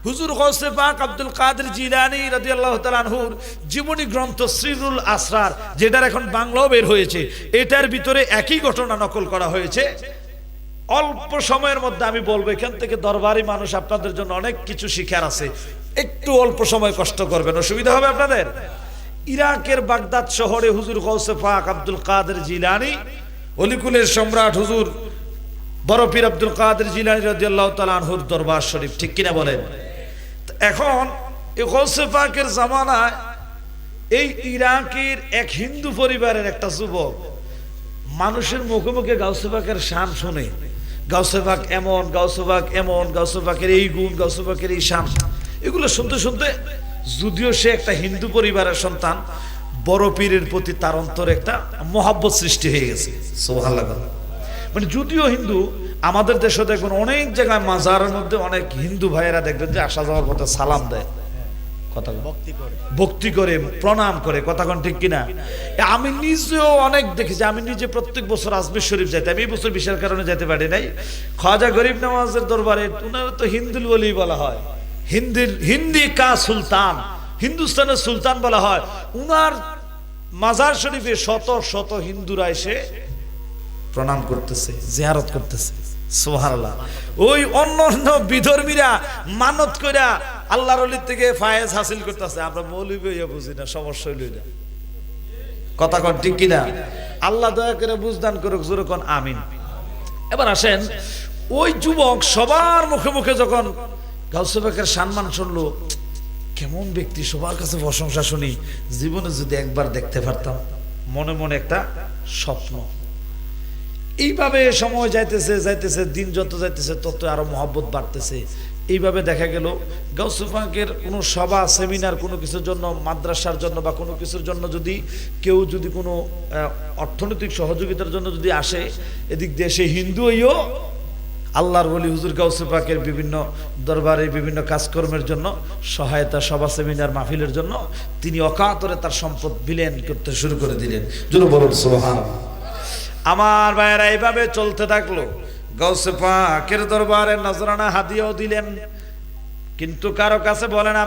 হুজুর গৌসে পাক আব্দুল কাদের জিলানী রাদিয়াল্লাহু তাআলা আনহুর জীবনী গ্রন্থ সিরুল আসরার, যেটার এখন বাংলাও বের হয়েছে, এটার ভিতরে একই ঘটনা নকল করা হয়েছে। অল্প সময়ের মধ্যে আমি বলবো, এখান থেকে দরবারি মানুষ আপনাদের জন্য অনেক কিছু শিখার আছে, একটু অল্প সময় কষ্ট করবেন, অসুবিধা হবে আপনাদের। ইরাকের বাগদাদ শহরে হুজুর গৌসে পাক আব্দুল কাদের জিলানী, অলিকুলের সম্রাট হুজুর বড় পীর আব্দুল কাদের জিলানী রাদিয়াল্লাহু তাআলা আনহুর দরবার শরীফ, ঠিক কিনা বলেন? এখন এই গৌসে পাকের জামানায় এই ইরাকের এক হিন্দু পরিবারের একটা যুবক মানুষের মুখে মুখে গাউসে পাকের শান শুনে, গাউসে পাক এমন, গাউসে পাক এমন, গাউসে পাকের এই গুণ, গাউসে পাকের এই শান, এগুলো শুনতে শুনতে, যদিও সে একটা হিন্দু পরিবারের সন্তান, বড় পীরের প্রতি তার অন্তরে একটা মহব্বত সৃষ্টি হয়ে গেছে। সুবহানাল্লাহ। মানে যদিও হিন্দু, আমাদের দেশে দেখবেন অনেক জায়গায় মাজারের মধ্যে অনেক হিন্দু ভাইয়েরা দেখবেন যে আসা যাওয়ার পথে সালাম দেয়, কথা ভক্তি করে, প্রণাম করে, কথা কোন ঠিক কিনা? আমি নিজেও অনেক দেখেছি, আমি নিজে প্রত্যেক বছর আজমির শরীফ যাইতাম, এই বছর বিশেষ কারণে যেতে পারি নাই। খাজা গরিব নওয়াজের দরবারে, উনার তো হিন্দুল ওলি বলা হয়, হিন্দি কা সুলতান, হিন্দুস্তানের সুলতান বলা হয়। উনার মাজার শরীফে শত শত হিন্দুরা এসে প্রণাম করতেছে, জিয়ারত করতেছে। সুবহানাল্লাহ। ওই অন্য বিধর্মীরা মানত কইরা আল্লাহর ওলির থেকে ফায়েজ হাসিল করতেছে, আমরা মৌলবী হইয়া বুঝি না, সমস্যা হইল না, কথা কোন ঠিক কিনা? আল্লাহ দয়া করে বুঝদান করুক, জোরে কোন আমিন। এবার আসেন, ওই যুবক সবার মুখে মুখে যখন গাউসে পাকের সম্মান শুনলো, কেমন ব্যক্তি, সবার কাছে প্রশংসা শুনি, জীবনে যদি একবার দেখতে পারতাম, মনে মনে একটা স্বপ্ন। এইভাবে সময় যাইতেছে যাইতেছে, দিন যত যাইতেছে তত আরো মহব্বত বাড়তেছে। এইভাবে দেখা গেল গাউসে পাকের কোনো সভা, সেমিনার, কোনো কিছুর জন্য, মাদ্রাসার জন্য বা কোনো কিছুর জন্য যদি কেউ যদি কোনো অর্থনৈতিক সহযোগিতার জন্য যদি আসে, এদিক দিয়ে সে হিন্দু হইও আল্লাহর ওলি হুজুর গাউসে পাকের বিভিন্ন দরবারে বিভিন্ন কাজকর্মের জন্য সহায়তা, সভা, সেমিনার, মাহফিলের জন্য তিনি অকাতরে তার সম্পদ বিলীন করতে শুরু করে দিলেন। জোরে বলুন সুবহানাল্লাহ। আমার ভাইয়েরা এইভাবে চলতে থাকলো। গাউসে পাকের দরবারে নজরানা হাদিয়াও দিলেন, কিন্তু কারো কাছে বলে না।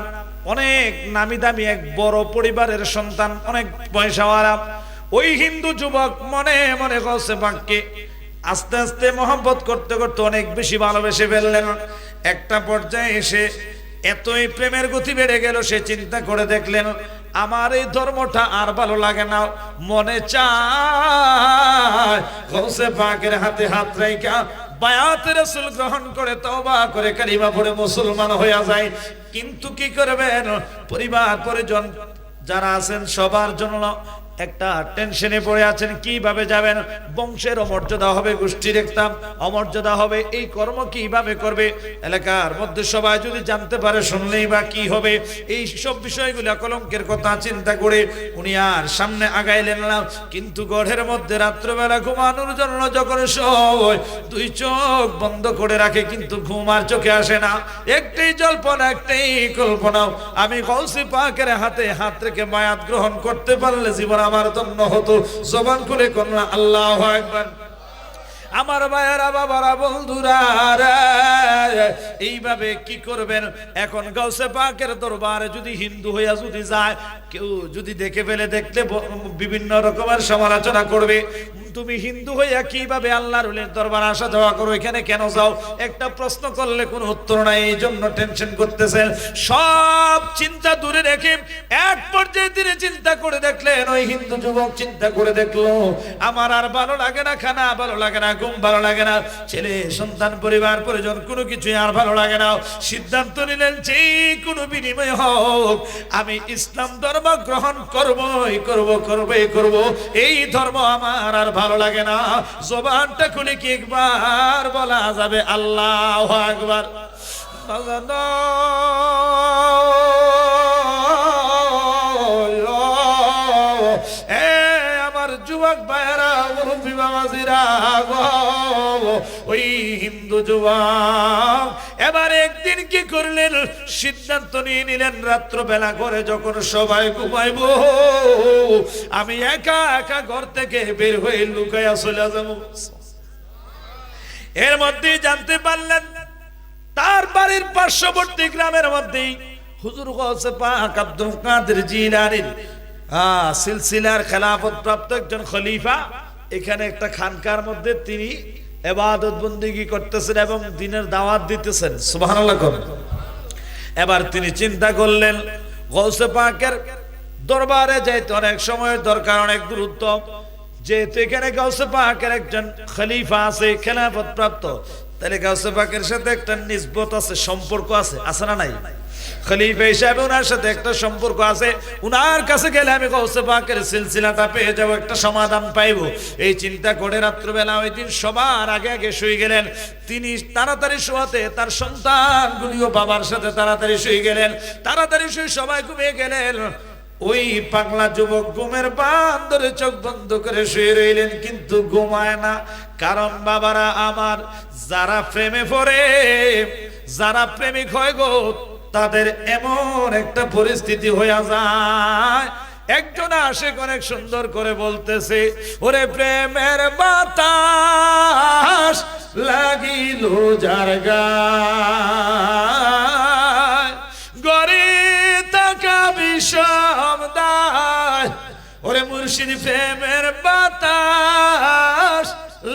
অনেক নামি দামি এক বড় পরিবারের সন্তান, অনেক পয়সাওয়ালা ওই হিন্দু যুবক মনে মনে গাউসে পাককে আস্তে আস্তে মহব্বত করতে করতে অনেক বেশি ভালোবেসে ফেললেন। একটা পর্যায়ে এসে এতই প্রেমের গতি বেড়ে গেল, সে চিন্তা করে দেখলেন আমার এই ধর্মটা আর ভালো লাগে না, মনে চায় গাউসে পাকের হাতে হাত রাইখা বায়াত রাসূল গ্রহণ করে তওবা করে কালিমা পড়ে মুসলমান হয়ে যায়। কিন্তু কি করবেন, পরিবার পরিজন যারা আছেন সবার জন্য একটা টেনশনে পড়ে আছেন, কিভাবে যাবেন, বংশের অমর্যাদা হবে, গোষ্ঠীর একটা অমর্যাদা হবে, এই কর্ম কিভাবে করবে, এলাকার মধ্যে সবাই যদি জানতে পারে শুনলেই বা কি হবে, এই সব বিষয়গুলো কলঙ্কের কথা চিন্তা করে উনি আর সামনে আগাইলেন না। কিন্তু গড়ের মধ্যে রাত্রবেলা ঘুমানোর জন্য যখন সময় দুই চোখ বন্ধ করে রাখে, কিন্তু ঘুম আর চোখে আসে না, একটাই জল্পনা, একটাই কল্পনা, আমি গাউসে পাকের হাতে হাত রেখে বায়াত গ্রহণ করতে পারলে জীবন আমার ধন্য হতো। জবান করে কন্যা আল্লাহু আকবার। আমার ভাইয়েরা, বাবারা, বন্ধুরা, এইভাবে কি করবেন? এখন গাউসে পাকের দরবারে যদি হিন্দু হইয়া যদি যায়, কেউ যদি দেখে ফেলে, দেখলে বিভিন্ন রকমের সমালোচনা করবে। তুমি হিন্দু হইয়া কিভাবে আল্লাহর ওলির দরবারে আসা যাওয়া করো, এখানে কেন যাও? একটা প্রশ্ন করলে কোনো উত্তর নাই, এই জন্য টেনশন করতেছেন। সব চিন্তা দূরে রেখে এক পর্যায়ে তিনি চিন্তা করে দেখলেন, ওই হিন্দু যুবক চিন্তা করে দেখলো, আমার আর ভালো লাগে না, খানা ভালো লাগে না, ঘুম ভালো লাগে না, ছেলে সন্তান পরিবার পরিজন কোনো কিছুই আর ভালো লাগে না। সিদ্ধান্ত নিলেন যে কোনো বিনিময় হোক আমি ইসলাম ধর্ম গ্রহণ করবই করব। এই ধর্ম আমার আর ভালো লাগে না। জবানটা খুলে কি একবার বলা যাবে আল্লাহু আকবার? আমার যুবক ভাইয়েরা, মুরব্বি বাবাজিরা, ওই হিন্দু যুবক এবার একদিন কি করলেন, সিদ্ধান্ত নিয়ে নিলেন, রাত্রবেলা করে যখন সবাই ঘুমাইব, আমি একা একা ঘর থেকে বের হয়ে লুকাইয়া চলে যাব। এর মধ্যে জানতে পারলেন তার বাড়ির পার্শ্ববর্তী গ্রামের মধ্যেই হুজুর গৌসে পাক আব্দুল কাদের জিলানীর সিলসিলার খেলাফত প্রাপ্ত একজন খলিফা এখানে একটা খানকার মধ্যে তিনি ইবাদত বন্দেগী করতেছেন এবং দ্বীনের দাওয়াত দিতেছেন। সুবহানাল্লাহ। এবার তিনি চিন্তা করলেন গৌসে পাকের দরবারে যাইতে অনেক সময়ের দরকার, অনেক দূরত্ব, যেহেতু এখানে গৌসে পাকের একজন খলিফা আছে খেলাফত প্রাপ্ত, তাহলে গৌসে পাকের সাথে একটা নিসবত আছে, সম্পর্ক আছে, আছে না নাই? খলিফা হিসাবে উনার সাথে একটা সম্পর্ক আছে, উনার কাছে গেলে আমি গৌসে পাকের সিলসিলাটা পেয়ে যাবো, একটা সমাধান পাইবো। এই চিন্তা করে রাত্রবেলা ওই দিন সবার আগে আগে শুয়ে গেলেন। তিনি তাড়াতাড়ি শোয়াতে তার সন্তানগুলিও বাবার সাথে তাড়াতাড়ি শুয়ে গেলেন। তাড়াতাড়ি শুয়ে সবাই ঘুমিয়ে গেলেন। ওই পাগলা যুবক ঘুমের বান ধরে চোখ বন্ধ করে শুয়ে রইলেন, কিন্তু ঘুমায় না। কারণ বাবারা আমার, যারা প্রেমে পড়ে, যারা প্রেমিক হয় গো, তাদের এমন একটা পরিস্থিতি হয়ে যায়। একজন আশিক অনেক সুন্দর করে বলতেছে, ওরে প্রেমের বাতাস লাগিল যার গায়, গরে তাকা বিষম দায়। ওরে মুর্শিদ প্রেমের বাতাস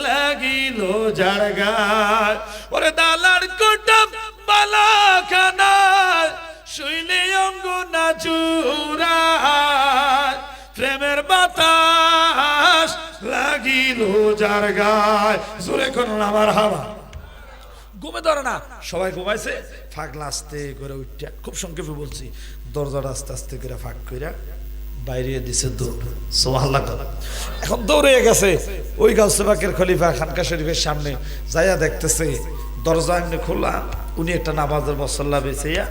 লাগিল যার গায়, ওরে দালার কোটাম বালাখানা শুইলে অঙ্গ না চুরায়, প্রেমের বাতাস লাগিল যার গায়। জোরে কোন আমার হাওয়া ঘুমে ধরে না, সবাই ঘুমাইছে। ফাঁকলা আস্তে করে উঠা, খুব সংক্ষেপে বলছি, দরজাটা আস্তে আস্তে করে ফাঁক করে বাইরে দিছে দৌড়। সুবহানাল্লাহ। এখন দৌড়ে গেছে ওই গাউসে পাকের খলিফা খানকা শরীফের সামনে, যাইয়া দেখতেছে দরজা এমনি খোলা, উনি একটা নামাজের মসল্লা বেঁচাইয়া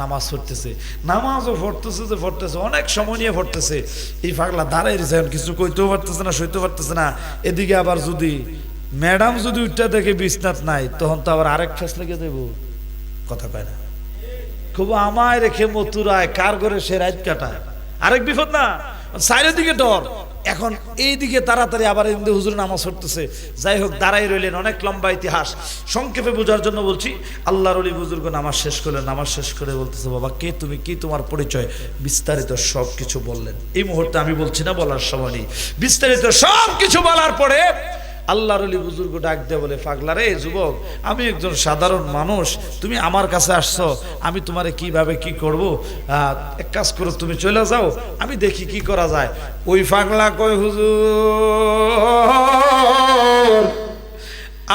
নামাজ পড়তেছে। নামাজও পড়তেছে যে পড়তেছে, অনেক সময় নিয়ে পড়তেছে। এই পাগলা দাঁড়াই রয়েছে, কিছু কইতেও পারতেছে না, সইতেও পারতেছে না। এদিকে আবার যদি ম্যাডাম যদি উঠটা দেখে বিছনাত নাই, তখন তো আবার আরেক ফেস লেগে দেব, কথা পায় না। খুব আমায় রেখে মথুরায় কার করে সে রাত কাটায়, আরেক বিপদ না, চারিদিকে ডর। এখন এইদিকে তাড়াতাড়ি আবার হুজুর নামাজ পড়তেছে। যাই হোক, দাঁড়াই রইলেন। অনেক লম্বা ইতিহাস, সংক্ষেপে বোঝার জন্য বলছি। আল্লাহর ওলি বুজুর্গ নামাজ শেষ করলেন। নামাজ শেষ করে বলতেছে, বাবা কে তুমি, কি তোমার পরিচয়? বিস্তারিত সব কিছু বললেন। এই মুহূর্তে আমি বলছি না, বলার সময় নেই। বিস্তারিত সব কিছু বলার পরে আল্লাহর ওলি বুজুর্গ ডাক দিয়ে বলে, পাগলা রে যুবক, আমি একজন সাধারণ মানুষ, তুমি আমার কাছে আসছো, আমি তোমারে কিভাবে কি করব, এক কাজ করো, তুমি চলে যাও, আমি দেখি কি করা যায়। ওই পাগলা কয়, হুজুর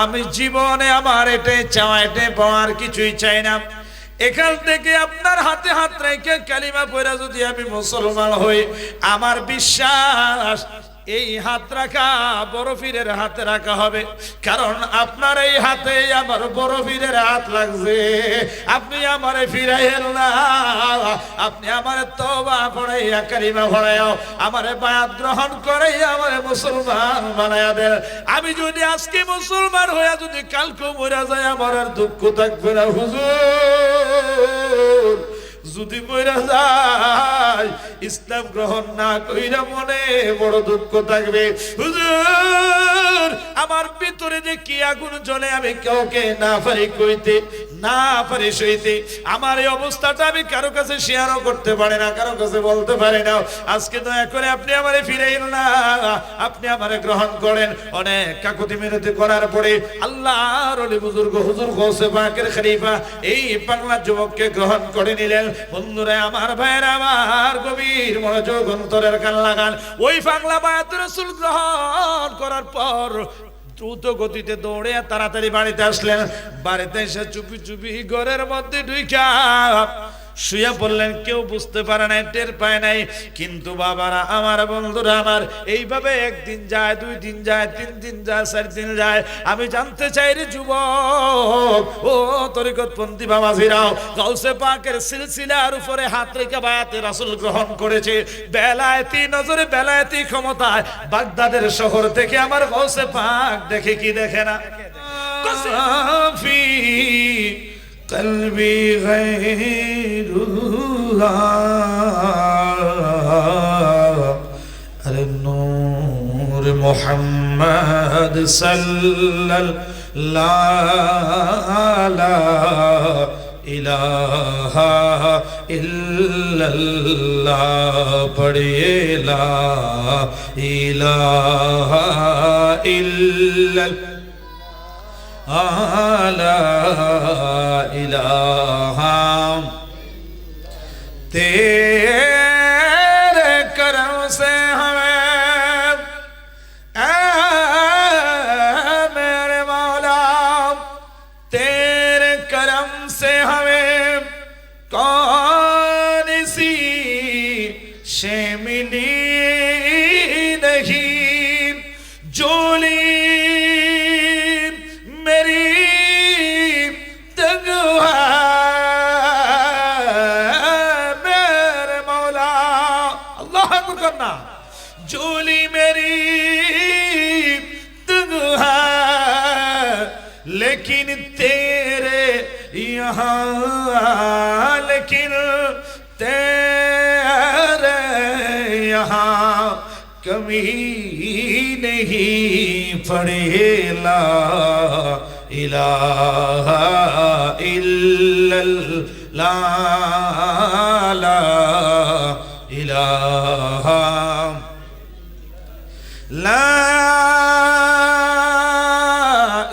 আমি জীবনে আমার এটাই চাওয়া, এটাই পাওয়ার কিছুই চাই না। এখান থেকে আপনার হাতে হাত রেখে কালিমা পড়া যদি আমি মুসলমান হই, আমার বিশ্বাস এই হাত রাখা বড় পীরের হাতে রাখা হবে। কারণ আপনার এই হাতে আমার বড় পীরের হাত লাগছে। আপনি আমারে ফিরাইয়েন না, আপনি আমারে তওবা পড়াইয়া কালিমা পড়াইও, আমারে বায়াত গ্রহণ করাইয়া আমারে মুসলমান বানাইয়া দেন। আমি যদি আজকে মুসলমান হইয়া যদি কালকে মরে যায়, আমার আর দুঃখ থাকবে না হুজুর। যদি মরে যায়, ইসলাম গ্রহণ না কইরা মনে বড় দুঃখ থাকবে হুজুর। আমার ভিতরে যে কি আগুন জ্বলে, আমি কাউকে না পারি কইতে, না পারি সইতে। আমার এই অবস্থাটা আমি কারো কাছে শেয়ারও করতে পারি না, কারো কাছে বলতে পারি না। আজকে দয়া করে আপনি আমারে ফিরাইন না, আপনি আমারে গ্রহণ করেন। অনেক কাকুতি মিনতি করার পরে আল্লাহর ওলি বুজুর্গ হুজুর গৌসে পাকের খলিফা এই পাগলা যুবককে গ্রহণ করে নিলেন। বন্ধুরা আমার, ভাইরা আমার, গভীর মনোযোগ অন্তরের কান লাগান। ওই পাগলা বায়াত রাসূল গ্রহণ করার পর দ্রুত গতিতে দৌড়ে তাড়াতাড়ি বাড়িতে আসলেন। বাড়িতে এসে চুপি চুপি ঘরের মধ্যে ঢুইকা শুয়ে পড়লেন। কেউ বুঝতে পারে নাই, টের পায় নাই। কিন্তু বাবারা আমার, বন্ধুরা আমার, এইভাবে একদিন যায়, 2 দিন যায়, 3 দিন যায়, 4 দিন যায়। আমি জানতে চাই রে যুবক, ও তরিকতপন্থী বাবাজিরাও, গাউসে পাকের সিলসিলার উপরে হাত রেখে বায়াতে রাসূল গ্রহণ করেছে। বেলায়েতি নজরে, বেলায়েতি ক্ষমতায় বাগদাদের শহর থেকে আমার গাউসে পাক দেখে কি দেখে না? قلبي غير الله النور محمد صلى ইলাহা ইল্লাল্লাহ পড়িয়ে লা ইলাহা ইল্লাল্লাহ লা ইলাহা तेरे करम से हमें मेरे मौला तेरे करम से हमें कौन सी शे मिली नहीं जोली मेरी झूली मेरी तुगहा लेकिन तेरे यहाँ लेकिन तेरे यहाँ कमी नहीं पड़े ला इलाहा इल्लल्लाह ला इलाहा لا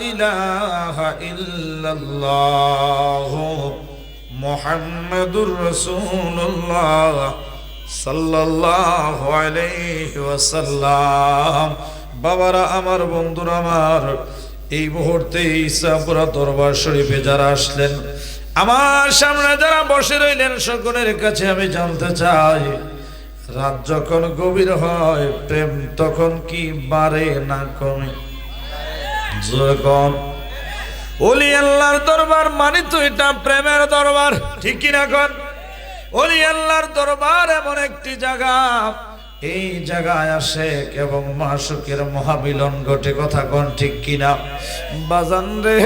إله إلا الله محمد رسول الله صلى الله عليه وسلم বাবারা আমার বন্ধুরা আমার এই মুহূর্তে ঈসাপুরা দরবার শরীফে যারা আসলেন আমার সামনে যারা বসে রইলেন সকলের কাছে আমি জানতে চাই রাত যখন গভীর হয় প্রেম তখন কি বাড়ে না কমে যখন ওলি আল্লাহর দরবার মানে তো এটা প্রেমের দরবার ঠিক কি না কোন ওলি আল্লাহর দরবার এমন একটি জায়গা এই জায়গায় আসে এবং মাশউকের মহামিলন ঘটে কথা কোন ঠিক কিনা বাজান রে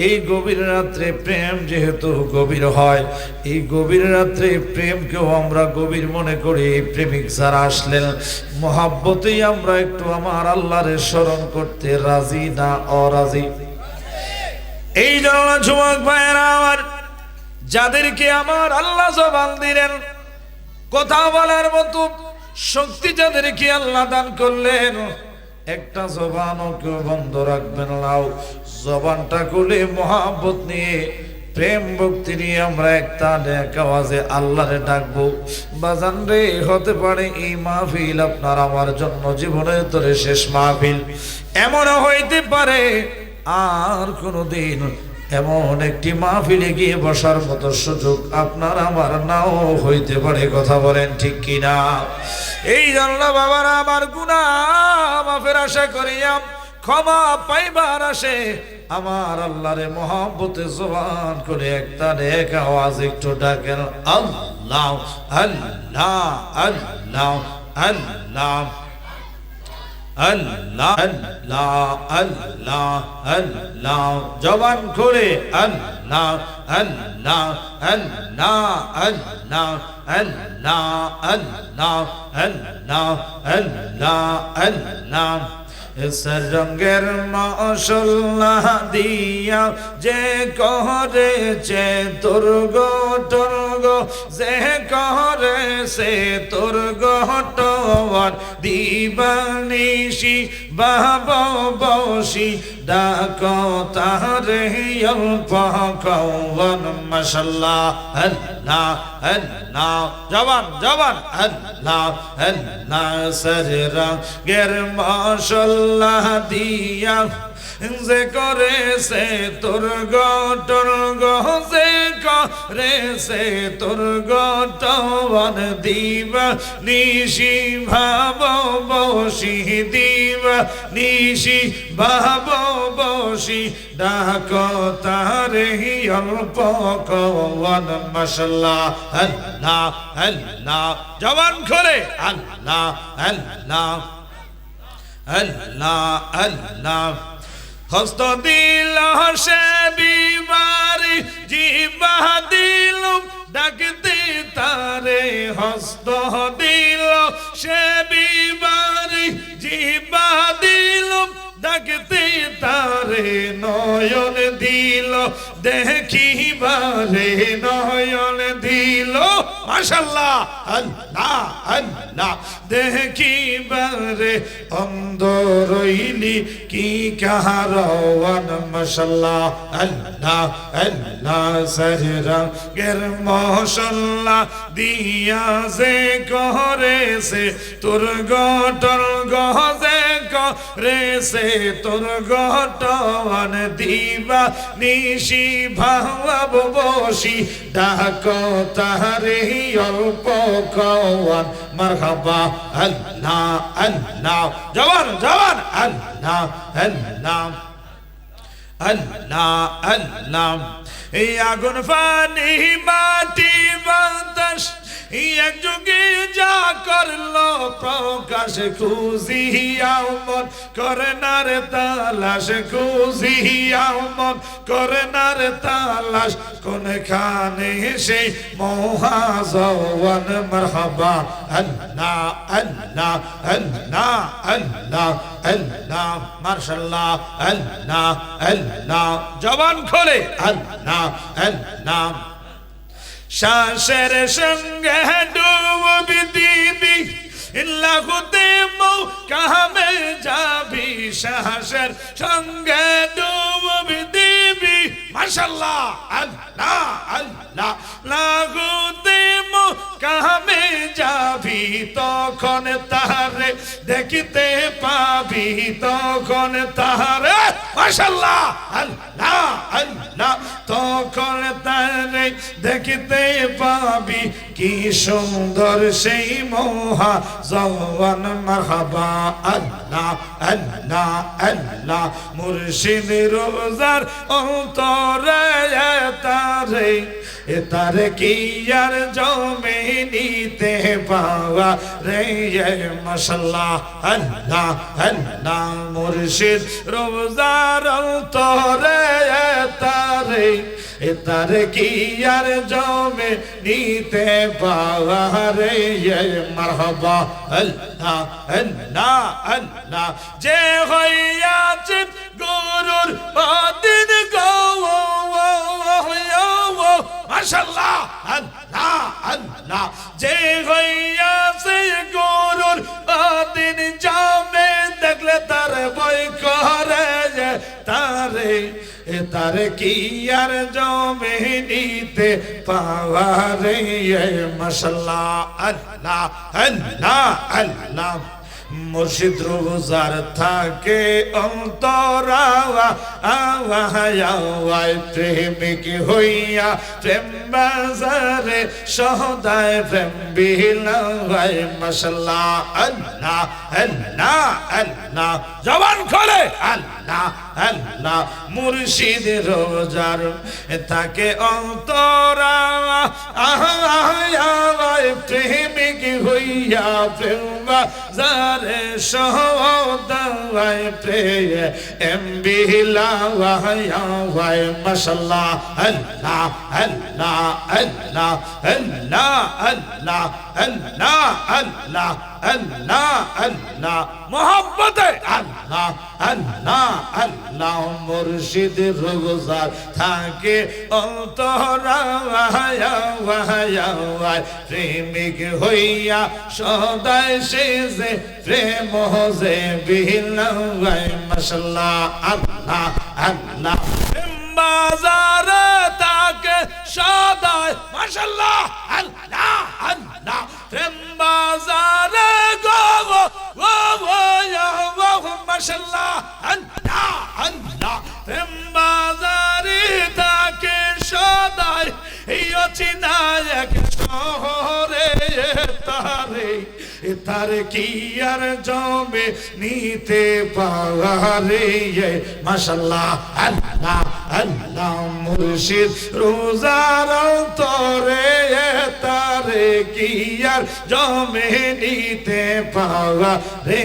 এই গভীর রাত্রে প্রেম যেহেতু গভীর হয় এই গভীর রাত্রে প্রেমকেও আমরা গভীর মনে করি প্রেমিক যারা আসলেন মহাব্বতেই আমরা একটু আমার আল্লাহরে স্মরণ করতে রাজি না অরাজি এই জন্য যুবক ভাইয়েরা আমার যাদেরকে আমার আল্লাহ জবান দিলেন কথা বলার মতো শক্তি যাদেরকে আল্লাহ দান করলেন একটা জবানও কেউ বন্ধ রাখবেন না জবানটা খুলে মহাব্বত নিয়ে প্রেম ভক্তি নিয়ে আমরা একটা এক আওয়াজে আল্লাহরে ডাকবো বাজান রে হতে পারে এই মাহফিল আপনার আমার জন্য জীবনের তরে শেষ মাহফিল এমনও হইতে পারে আর কোনোদিন এমন একটি মাহফিলে গিয়ে বসার মতো সুযোগ আপনার আমার নাও হইতে পারে কথা বলেন ঠিক কিনা এই জন্য বাবারা আমার গুনাহ মাফের আশা করিয়া ক্ষমা পাইবার আসে আমার আল্লাহরে মহব্বতে জবান করে একটা এক আওয়াজ একটু ডাকেন আল্লাহ আল্লাহ আল্লাহ আল্লাহ আল্লাহ আল্লাহ আল্লাহ আল্লাহ জবান খুলে আল্লাহ আল্লাহ আল্লাহ আল্লাহ আল্লাহ আল্লাহ আল্লাহ আল্লাহ আল্লাহ রঙের মশলা দিয়া যে করেছে দুর্গ টর্গ যে করেছে দুর্গ টন দিবানিশি বাব বসি ডাক তারে অল্প কৌন মশলা আল্লাহ আল্লাহ জবান জবান আল্লাহ আল্লাহ সর রঙের মশলা দিয়া যে করেছে তোর গটর্গ যে করেছে তোর গটন দিবা নিশি ভাব বসি দিবা নিশি ভাব বসি ডাক তারে অল্প কওয়ান মশলা আল্লাহ আল্লাহ জবান করে আল্লাহ আল্লাহ আল্লাহ আল্লাহ হস্ত দিল সে বিমারি জিবা দিল ডাকতে তারে হস্ত দিল সে বিমারি জিবা দিল ডাকতে তারে নয়ন দিল দেখিবারে নয়ন দিল মাশাআল্লাহ আল্লাহ আল্লাহ দেখিবারে অন্ধ রইলি কি কাহারওয়ান মাশাআল্লাহ আল্লাহ আল্লাহ সররঙের মশাল্লা দিয়া যে করেছে তোর গটল গজে করেছে তোর গটন দিবা নিশি ভাব বসি ডাক তারে অল্প কওয়ান মারহাবা আল্লাহ আল্লাহ জওয়ান জওয়ান আল্লাহ আল্লাহ আল্লাহ আল্লাহ এই আগুন পানি মাটি বাতাস এক যুগে যা করলো প্রকাশ খুঁজিয়াও মন করে না রে তালাশ খুঁজিয়াও মন করে না রে তালাশ কোনখানে সেই মহাজওয়ান মারহাবা আল্লাহ আল্লাহ আল্লাহ আল্লাহ আল্লাহ মাশাআল্লাহ আল্লাহ আল্লাহ জবান খোলে আল্লাহ আল্লাহ শ্বাসের সঙ্গে ডুবি দিবি লাগুতে মৌকামে যাবি শ্বাসের সঙ্গে ডুবি দিবি মাশাআল্লাহ আল্লাহ আল্লাহ লাগুতে মৌকামে যাবি তখন তারে দেখিতে পাবি তখন তারে মাশাআল্লাহ আল্লাহ আল্লাহ তখন তারে দেখিতে পাবি কি সুন্দর সেই মহা জওয়ান মারহাবা আল্লাহ আল্লাহ আল্লাহ মুর্শিদ রোজার অন্তরে তারে কি আর জমে নিতে পাওয়া রে মাশাআল্লাহ আল্লাহ আল্লাহ মুর্শিদ রোজার অন্তরে তারে কি আর জমে নিতে পাওয়া রে মারহাবা আল্লাহ আল্লাহ আল্লাহ যে হইয়াছে গুরুর অধীন গো মাশাআল্লাহ আল্লাহ আল্লাহ যে হইয়াছে গুরুর অধীন জামে দেখলে তার ভয় করে তারে কি আর জমে নিতে পাওয়া রে মাশাআল্লাহ আল্লাহ আল্লাহ আল্লাহ মুর্শিদ রোজার থাকে অন্তরাওয়া আওয়ায় প্রেমিক হইয়া প্রেম বাজারে সদায় প্রেম বিলায় মাশাআল্লাহ আল্লাহ আল্লাহ আল্লাহ জবান খোলে আল্লাহ আল্লাহ মুর্শিদ রোজার থাকে অন্তরাওয়া আওয়ায় প্রেমিক হইয়া প্রেম বাজারে সদায় প্রেম বিলায় মাশাআল্লাহ আল্লাহ আল্লাহ আল্লাহ আল্লাহ আল্লাহ আল্লাহ আল্লাহ আল্লাহ আল্লাহ মোহাম্মতে আল্লাহ আল্লাহ আল্লাহ মুর্শিদ রোজার থাকে অন্তরাওয়ায় প্রেমিক হইয়া সদায় সেজে প্রেম যে বিলায় মাশাআল্লাহ আল্লাহ আল্লাহ বাজারে তাকে সদায় মাশাআল্লাহ আল্লাহ আল্লাহ প্রেম বাজারে গো মাশাআল্লাহ আল্লাহ আল্লাহ প্রেম বাজারে তাকে সদায় এই অচিনায়ক শহরে তারে কি আর জমে নিতে পাওয়া রে মাশাআল্লাহ আল্লাহ আল্লাহ মুর্শিদ রোজার অন্তরে তারে কি আর জমে নিতে পাওয়া রে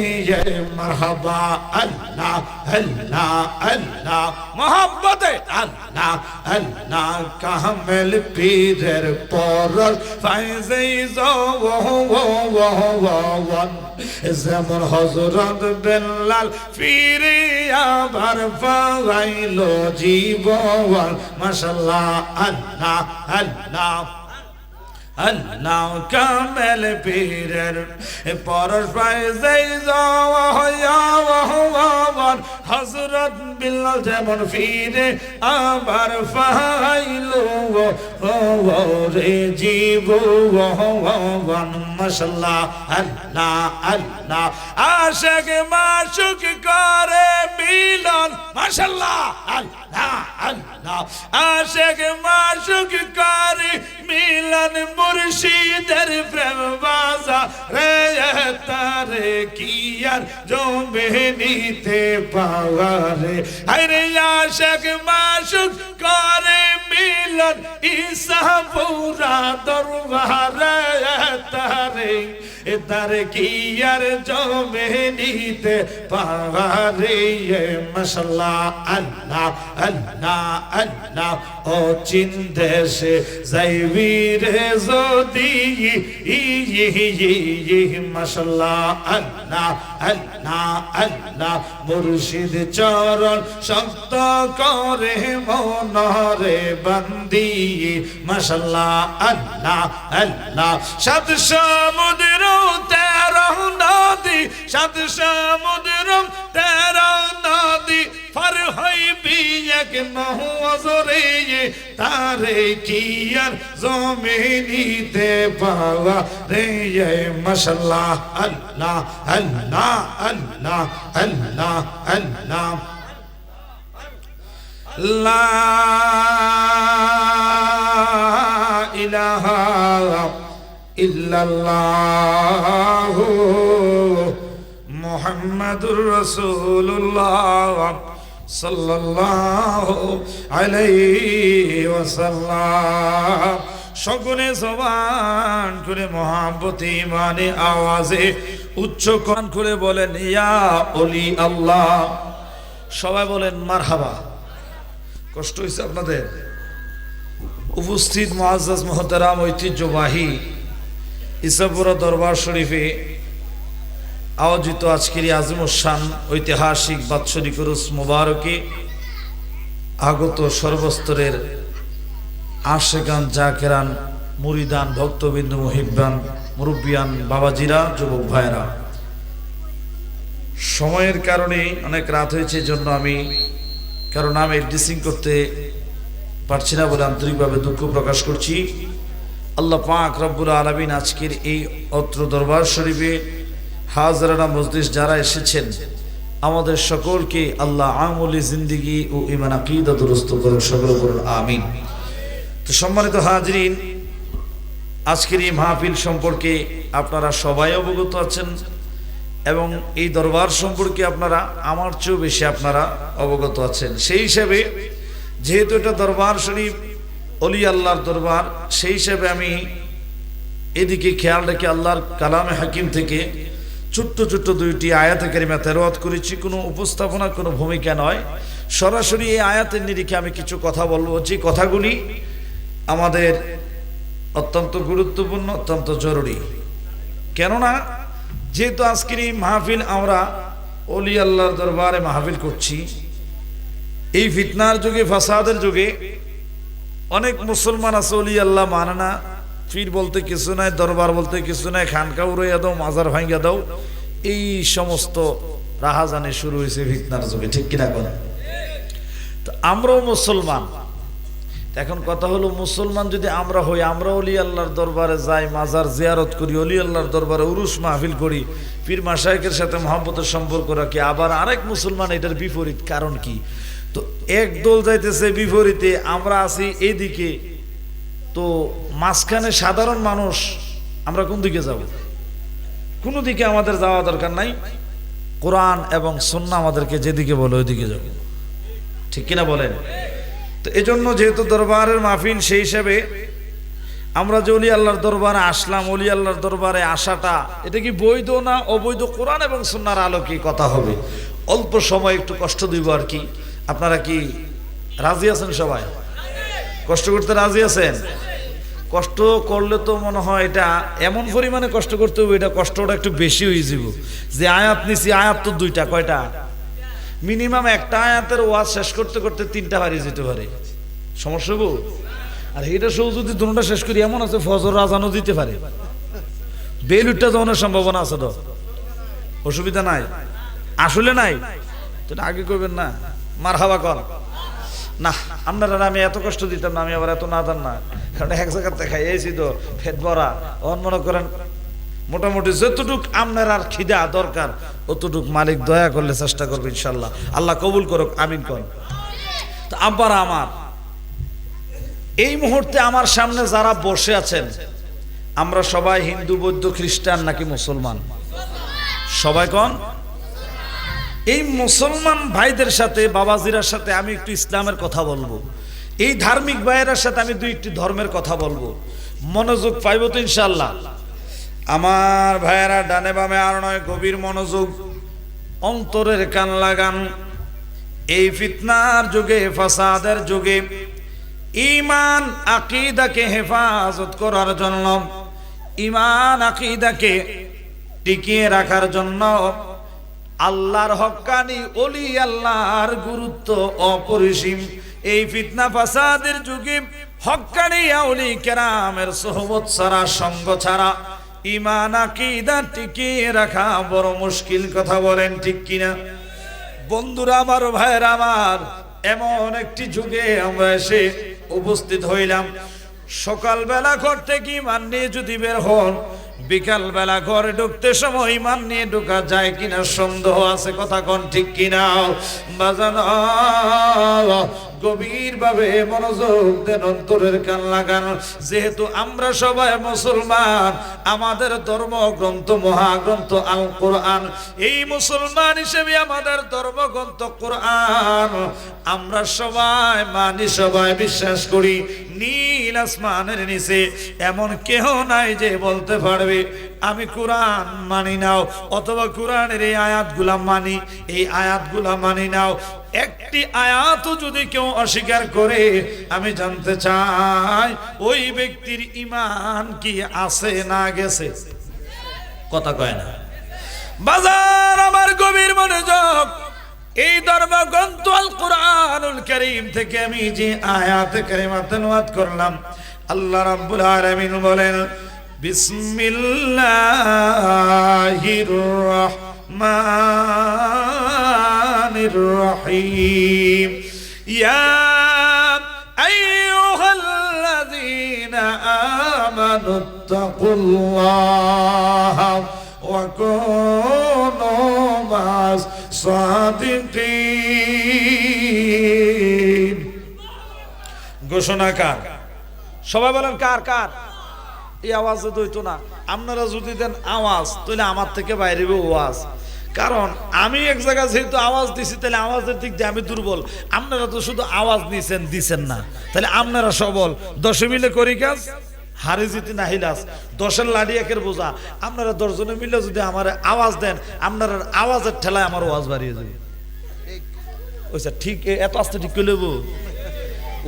মারহাবা আল্লাহ আল্লাহ আল্লাহ মোহাম্মতে আল্লাহ আল্লাহ কামেল পীরের পরশ ফাইজে জওয়ান যেমন হযরত বেলাল ফিরে আবার পাইলো জীবন মাশাআল্লাহ আল্লাহ আল্লাহ আল্লাহ কামেল পীরের পরশ পাইজে জওয়ান হযরত বেলাল যেমন ফিরে আবার পাইলো রে জীবন মাশাআল্লাহ আল্লাহ আল্লাহ আশিক মাশুক করে মিলন মাশাআল্লাহ আল্লাহ আল্লাহ আশিক মাশুক করে মিলন মুর্শিদের প্রেম বাজা রে তারে কি আর জমে নিতে পাওয়া রে আরে আশিক মাশুক করে মিলন ঈসা পুরা দরবারে তারে তারে কি আর জমে নিতে পাওয়া রে মাশাআল্লাহ আল্লাহ আল্লাহ আল্লাহ ও চীন দেশে যাইবি রে যদি মাশাআল্লাহ আল্লাহ আল্লাহ আল্লাহ মুর্শিদ চরণ শক্ত করে মনরে বন্দি মাশাআল্লাহ আল্লাহ আল্লাহ সাত সমুদ্র তেরো নদী সাত সমুদ্র তেরো নদী পার হইবি এক নজরে তারে কি আর জমে নিতে পাওয়া রে মাশাআল্লাহ আল্লাহ আল্লাহ আল্লাহ আল্লাহ আল্লাহ লা ইলাহা ইল্লাল্লাহু মুহাম্মাদুর রাসূলুল্লাহ সাল্লাল্লাহু আলাইহি ওয়াসাল্লাম সকলে জবান করে মহব্বতে মানে আওয়াজে উচ্চ কান করে বলেন ইয়া ওলি আল্লাহ সবাই বলেন মারহাবা কষ্ট হইছে আপনাদের উপস্থিত মুআজ্জাজ মুহতারাম ঐতিহ্যবাহী ইসাপুরা দরবার শরীফে আয়োজিত আজকের আজমুশান ঐতিহাসিক বাৎসরিক উরুস মুবারকে আগত সর্বস্তরের আশেকান জাকেরান মুরিদান ভক্তবিন্দু মুহিব্বান মুরব্বিয়ান বাবাজিরা যুবক ভাইরা সময়ের কারণে অনেক রাত হয়েছে জন্য আমি কারণ আমি ডিসিং করতে পারছি না বলে আন্তরিকভাবে দুঃখ প্রকাশ করছি আল্লাহ পাক রব্বুল আলামিন আজকের এই অত্র দরবার শরীফে হাজরানা মজলিস যারা এসেছেন আমাদের সকলকে আল্লাহ আমলি জিন্দেগি ও ঈমান আকীদা দুরুস্ত করুন সকল করুন আমিন। তো সম্মানিত হাজরিন আজকের এই মাহফিল সম্পর্কে আপনারা সবাই অবগত আছেন এবং এই দরবার সম্পর্কে আপনারা আমার চেয়েও বেশি আপনারা অবগত আছেন। সেই হিসাবে যেহেতু এটা দরবার শরীফ অলি আল্লাহর দরবার সেই হিসাবে আমি এদিকে খেয়াল রেখে আল্লাহর কালামে হাকিম থেকে ছোট্ট ছোট্ট দুইটি আয়াতে কারিমা তেলাওয়াত করেছি। কোনো উপস্থাপনা কোনো ভূমিকা নয়, সরাসরি এই আয়াতের নিরিখে আমি কিছু কথা বলবো যে কথাগুলি আমাদের অত্যন্ত গুরুত্বপূর্ণ অত্যন্ত জরুরি। কেননা যেহেতু আজকের এই মাহফিল আমরা অলি আল্লাহর দরবারে মাহফিল করছি, এই ফিতনার যুগে ফাসাদের যুগে অনেক মুসলমান আছে অলি আল্লাহ মানে না, পীর বলতে কিছু নাই, দরবার বলতে কিছু নাই, খানকা উড়াইয়া দাও, মাজার ভাঙ্গা দাও, এই সমস্ত রাহাজানি শুরু হয়েছে ফিতনার যুগে, ঠিক কিনা কথা? তো আমরাও মুসলমান, এখন কথা হলো মুসলমান যদি আমরা হই, আমরা অলি আল্লাহর দরবারে যাই, মাজার জিয়ারত করি, অলি আল্লাহর দরবারে উরুস মাহফিল করি, পীর মাশায়েখের সাথে মহব্বতের সম্পর্ক রাখি, আবার আরেক মুসলমান এটার বিপরীত। কারণ কি? তো এক দল যাইতেছে বিপরীতে, আমরা আছি এইদিকে, তো মাঝখানে সাধারণ মানুষ আমরা কোন দিকে যাব? কোনো দিকে আমাদের যাওয়া দরকার নাই, কোরআন এবং সুন্নাহ আমাদেরকে যেদিকে বলে ওইদিকে যাব, ঠিক কিনা বলেন? তো এজন্য যেহেতু দরবারের মাহফিল সেই হিসাবে আমরা যে অলি আল্লাহর দরবারে আসলাম, অলি আল্লাহর দরবারে আসাটা এটা কি বৈধ না অবৈধ? কোরআন এবং সুন্নাহর আলোকে কথা হবে। অল্প সময় একটু কষ্ট দিব আর কি। আপনারা কি রাজি আছেন? সবাই কষ্ট করতে রাজি আছেন? কষ্ট করলে তো মনে হয় এটা এমন পরিমাণে কষ্ট করতে হবে, এটা কষ্টটা একটু বেশি হয়ে যাব। যে আয়াত নিছি, আয়াত তো দুইটা, কয়টা? মিনিমাম একটা আয়াতের ওয়াজ শেষ করতে করতে 3টা বাড়ি যেতে পারে, সমস্যা হবো। আর এটা সব যদি দুটোটা শেষ করি, এমন আছে ফজর আজানও দিতে পারে, বেলুটটা যাওয়ানোর সম্ভাবনা আছে। তো অসুবিধা নাই, আসলে নাই তো আগে করবেন না, মার হাওয়া কর না। আপনারা আমি এত কষ্ট দিতাম না, আমি আবার এত না জান না, কারণ এক জায়গাতে খাইয়েছি তো ফেট ভরা। অন মনে করেন মোটামুটি যতটুক আপনার আর খিদা দরকার অতটুক মালিক দয়া করলে চেষ্টা করবে ইনশাল্লাহ। আল্লাহ কবুল করুক, আমিন কর। তো আব্বারা আমার, এই মুহূর্তে আমার সামনে যারা বসে আছেন, আমরা সবাই হিন্দু, বৌদ্ধ, খ্রিস্টান নাকি মুসলমান? সবাই কোন? এই মুসলমান ভাইদের সাথে, বাবাজিরার সাথে আমি একটু ইসলামের কথা বলবো। এই ধার্মিক ভাইয়ের সাথে আমি দুইটি ধর্মের কথা বলবো। মনোযোগ পাইব তো ইনশাল্লাহ? আমার ভাইয়েরা ডানে বামে আর নয়, গভীর মনোযোগ, অন্তরের কান লাগান। এই ফিতনার যুগে, ফাসাদের যুগে ঈমান আকীদাকে হেফাজত করার জন্য, ঈমান আকীদাকে টিকিয়ে রাখার জন্য আল্লাহর হক্কানি ওলি আল্লাহর গুরুত্ব অপরিসীম। এই ফিতনা ফাসাদের যুগে হক্কানি আউলি কেরামের সোহবত ছাড়া, সঙ্গ ছাড়া ঈমান আকীদা টিকিয়ে রাখা বড় মুশকিল। কথা বলেন ঠিক কিনা? বন্ধুরা আমার, ভাইয়েরা আমার, এমন একটি যুগে আমরা এসে উপস্থিত হইলাম। সকালবেলা ঘর থেকে ঈমান নিয়ে যদি বের হন, বিকাল বেলা ঘরে ঢুকতে সময় ঈমান নিয়ে ঢোকা যায় কিনা সন্দেহ আছে। কথা কোন ঠিক কিনা? বাজানো গভীর ভাবে মনোযোগ দেন, অন্তরের কান লাগানো। যেহেতু আমরা সবাই মুসলমান, আমাদের ধর্মগ্রন্থ, মহাগ্রন্থ আল কোরআন, এই মুসলমান হিসেবে আমাদের ধর্মগ্রন্থ কোরআন আমরা সবাই মানি, সবাই বিশ্বাস করি। নীল আসমানের নিচে এমন কেহ নাই যে বলতে পারবে আমি কোরআন মানি নাও, অথবা কোরআনের এই আয়াতগুলা মানি, এই আয়াতগুলা মানি নাও। একটি আয়াতও যদি কেউ অস্বীকার করে, আমি জানতে চাই ওই ব্যক্তির ঈমান কি আছে না গেছে? কথা কয় না। বাজার আমার, গভীর মনোযোগ। এই ধর্মগ্রন্থ আল কোরআনুল কারীম থেকে আমি যে আয়াত কারিমা তেলাওয়াত করলাম, আল্লাহ রাব্বুল আলামিন বলেন, বিসমিল্লাহির রাহমানির রাহিম, ইয়া আইয়ুহাল্লাযীনা আমানুত্তাকুল্লাহা ওয়া কুনু মাস সাদিকিন। ঘোষণা কার? সবাই বলেন কার? কার? এই আওয়াজ তো হইতো না। আপনারা যদি দেন আওয়াজ, তাহলে আমার থেকে বাইরে আওয়াজ। কারণ আমি এক জায়গায় যেহেতু আওয়াজ দিছি, তাহলে আওয়াজের দিক দিয়ে আমি দুর্বল। আপনারা তো শুধু আওয়াজ দিছেন না, তাহলে আপনারা সবল। 10 মিলে করি কাজ, হারে জিতি না হিলাস। 10-এর লাঠি 1-এর বোঝা। আপনারা 10 জনে মিলে যদি আমার আওয়াজ দেন, আপনার আওয়াজের ঠেলায় আমার আওয়াজ বাড়িয়ে যাবে। ওইসা ঠিক এত আস্তে ঠিক করে নেবো।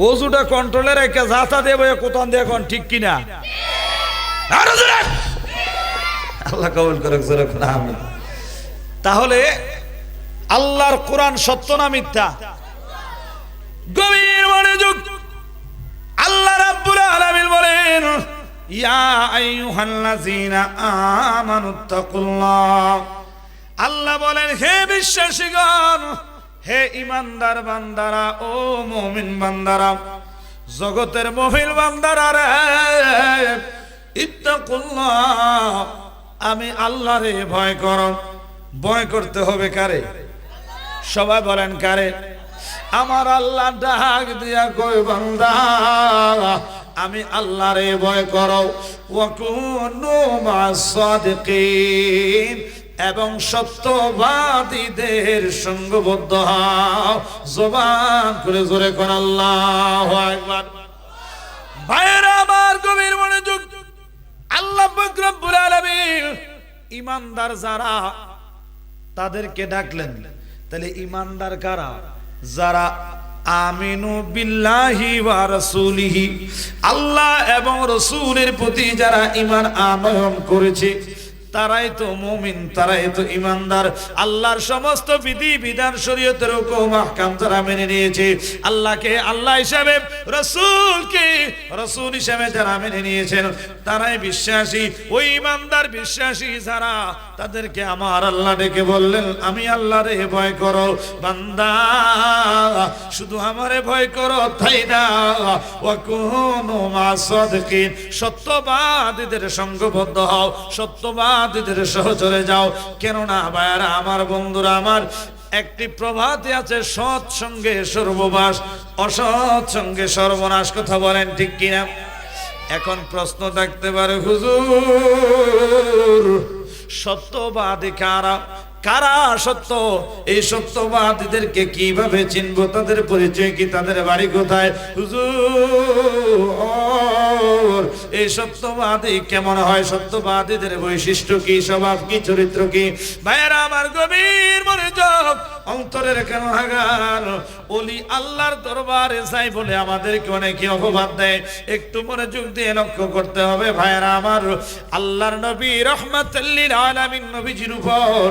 ওজুটা কন্ট্রোলে রেখে যাতা দেবো, কোথান দিয়ে এখন ঠিক কিনা? আল্লাহ কবুল করুক। আমি তাহলে আল্লাহর কোরআন সত্য না মিথ্যা? গভীর মনোযোগ। আল্লাহ রাব্বুল আলামিন বলেন, ইয়া আইয়ুহাল্লাযীনা আমানুত্তাকুল্লাহ। আল্লাহ বলেন, হে বিশ্বাসীগণ, হে ঈমানদার বান্দারা, ও মুমিন বান্দারা, জগতের মুমিন বান্দারা রে, ইত্তাকুল্লাহ, আমি আল্লাহরে ভয় করো। ভয় করতে হবে কারে? সবাই বলেন কারে? আমার আল্লাহ ডাক দিয়া কই, বান্দা আমি আল্লাহরে ভয় করো। ওয়া কুনু মাস সাদিকিন, এবং সত্যবাদীদের সঙ্গবদ্ধ হও। জবান করে জোরে কোন আল্লাহু আকবার। ভাইরা আমার, গভীর মনোযোগ। ইমানদার যারা তাদেরকে ডাকলেন। তাহলে ইমানদার কারা? যারা আমিনু বিল্লাহি ওয়া রাসূলিহি, আল্লাহ এবং রাসূলের প্রতি যারা ঈমান আনয়ন করেছে তারাই তো মুমিন, তারাই তো ইমানদার। আল্লাহর সমস্ত বিধি বিধান শরীয়তের হুকুম আহকাম যারা মেনে নিয়েছে, আল্লাহকে আল্লাহ হিসাবে, রাসূলকে রাসূল হিসাবে যারা মেনে নিয়েছেন তারাই বিশ্বাসী। ওই ইমানদার বিশ্বাসী যারা, তাদেরকে আমার আল্লাহ ডেকে বললেন, আমি আল্লাহরে ভয় করো বান্দা, শুধু আমারে ভয় করো তাই না, ওয়া কুনু মা'আস সাদিকিন, সত্যবাদীদের সঙ্গবদ্ধ হও, সত্যবাদীদের সহচরে যাও। কেননা ভাইরা আমার, বন্ধুরা আমার, একটি প্রবাদে আছে, সৎ সঙ্গে সর্ববাস, অসৎ সঙ্গে সর্বনাশ। কথা বলেন ঠিক কিনা? এখন প্রশ্ন থাকতে পারে, হুজুর সত্যবাদী কারা? কারা সত্য? এই সত্যবাদীদেরকে কিভাবে চিনবো? তাদের পরিচয় কি? তাদের বাড়ি কোথায়? হুজুর এই সত্যবাদী কেমন হয়? সত্যবাদীদের বৈশিষ্ট্য কি, স্বভাব কি, চরিত্র কি? ভাইয়েরা আমার, গভীর মনোযোগ, অন্তরের কেন হাগান। ওলি আল্লাহর দরবারে যাই বলে আমাদেরকে অনেকে অপবাদ দেয়, একটু মনোযোগ দিয়ে লক্ষ্য করতে হবে ভাইয়েরা আমার। আল্লাহর নবী রাহমাতুল লিল আলামিন নবীজির উপর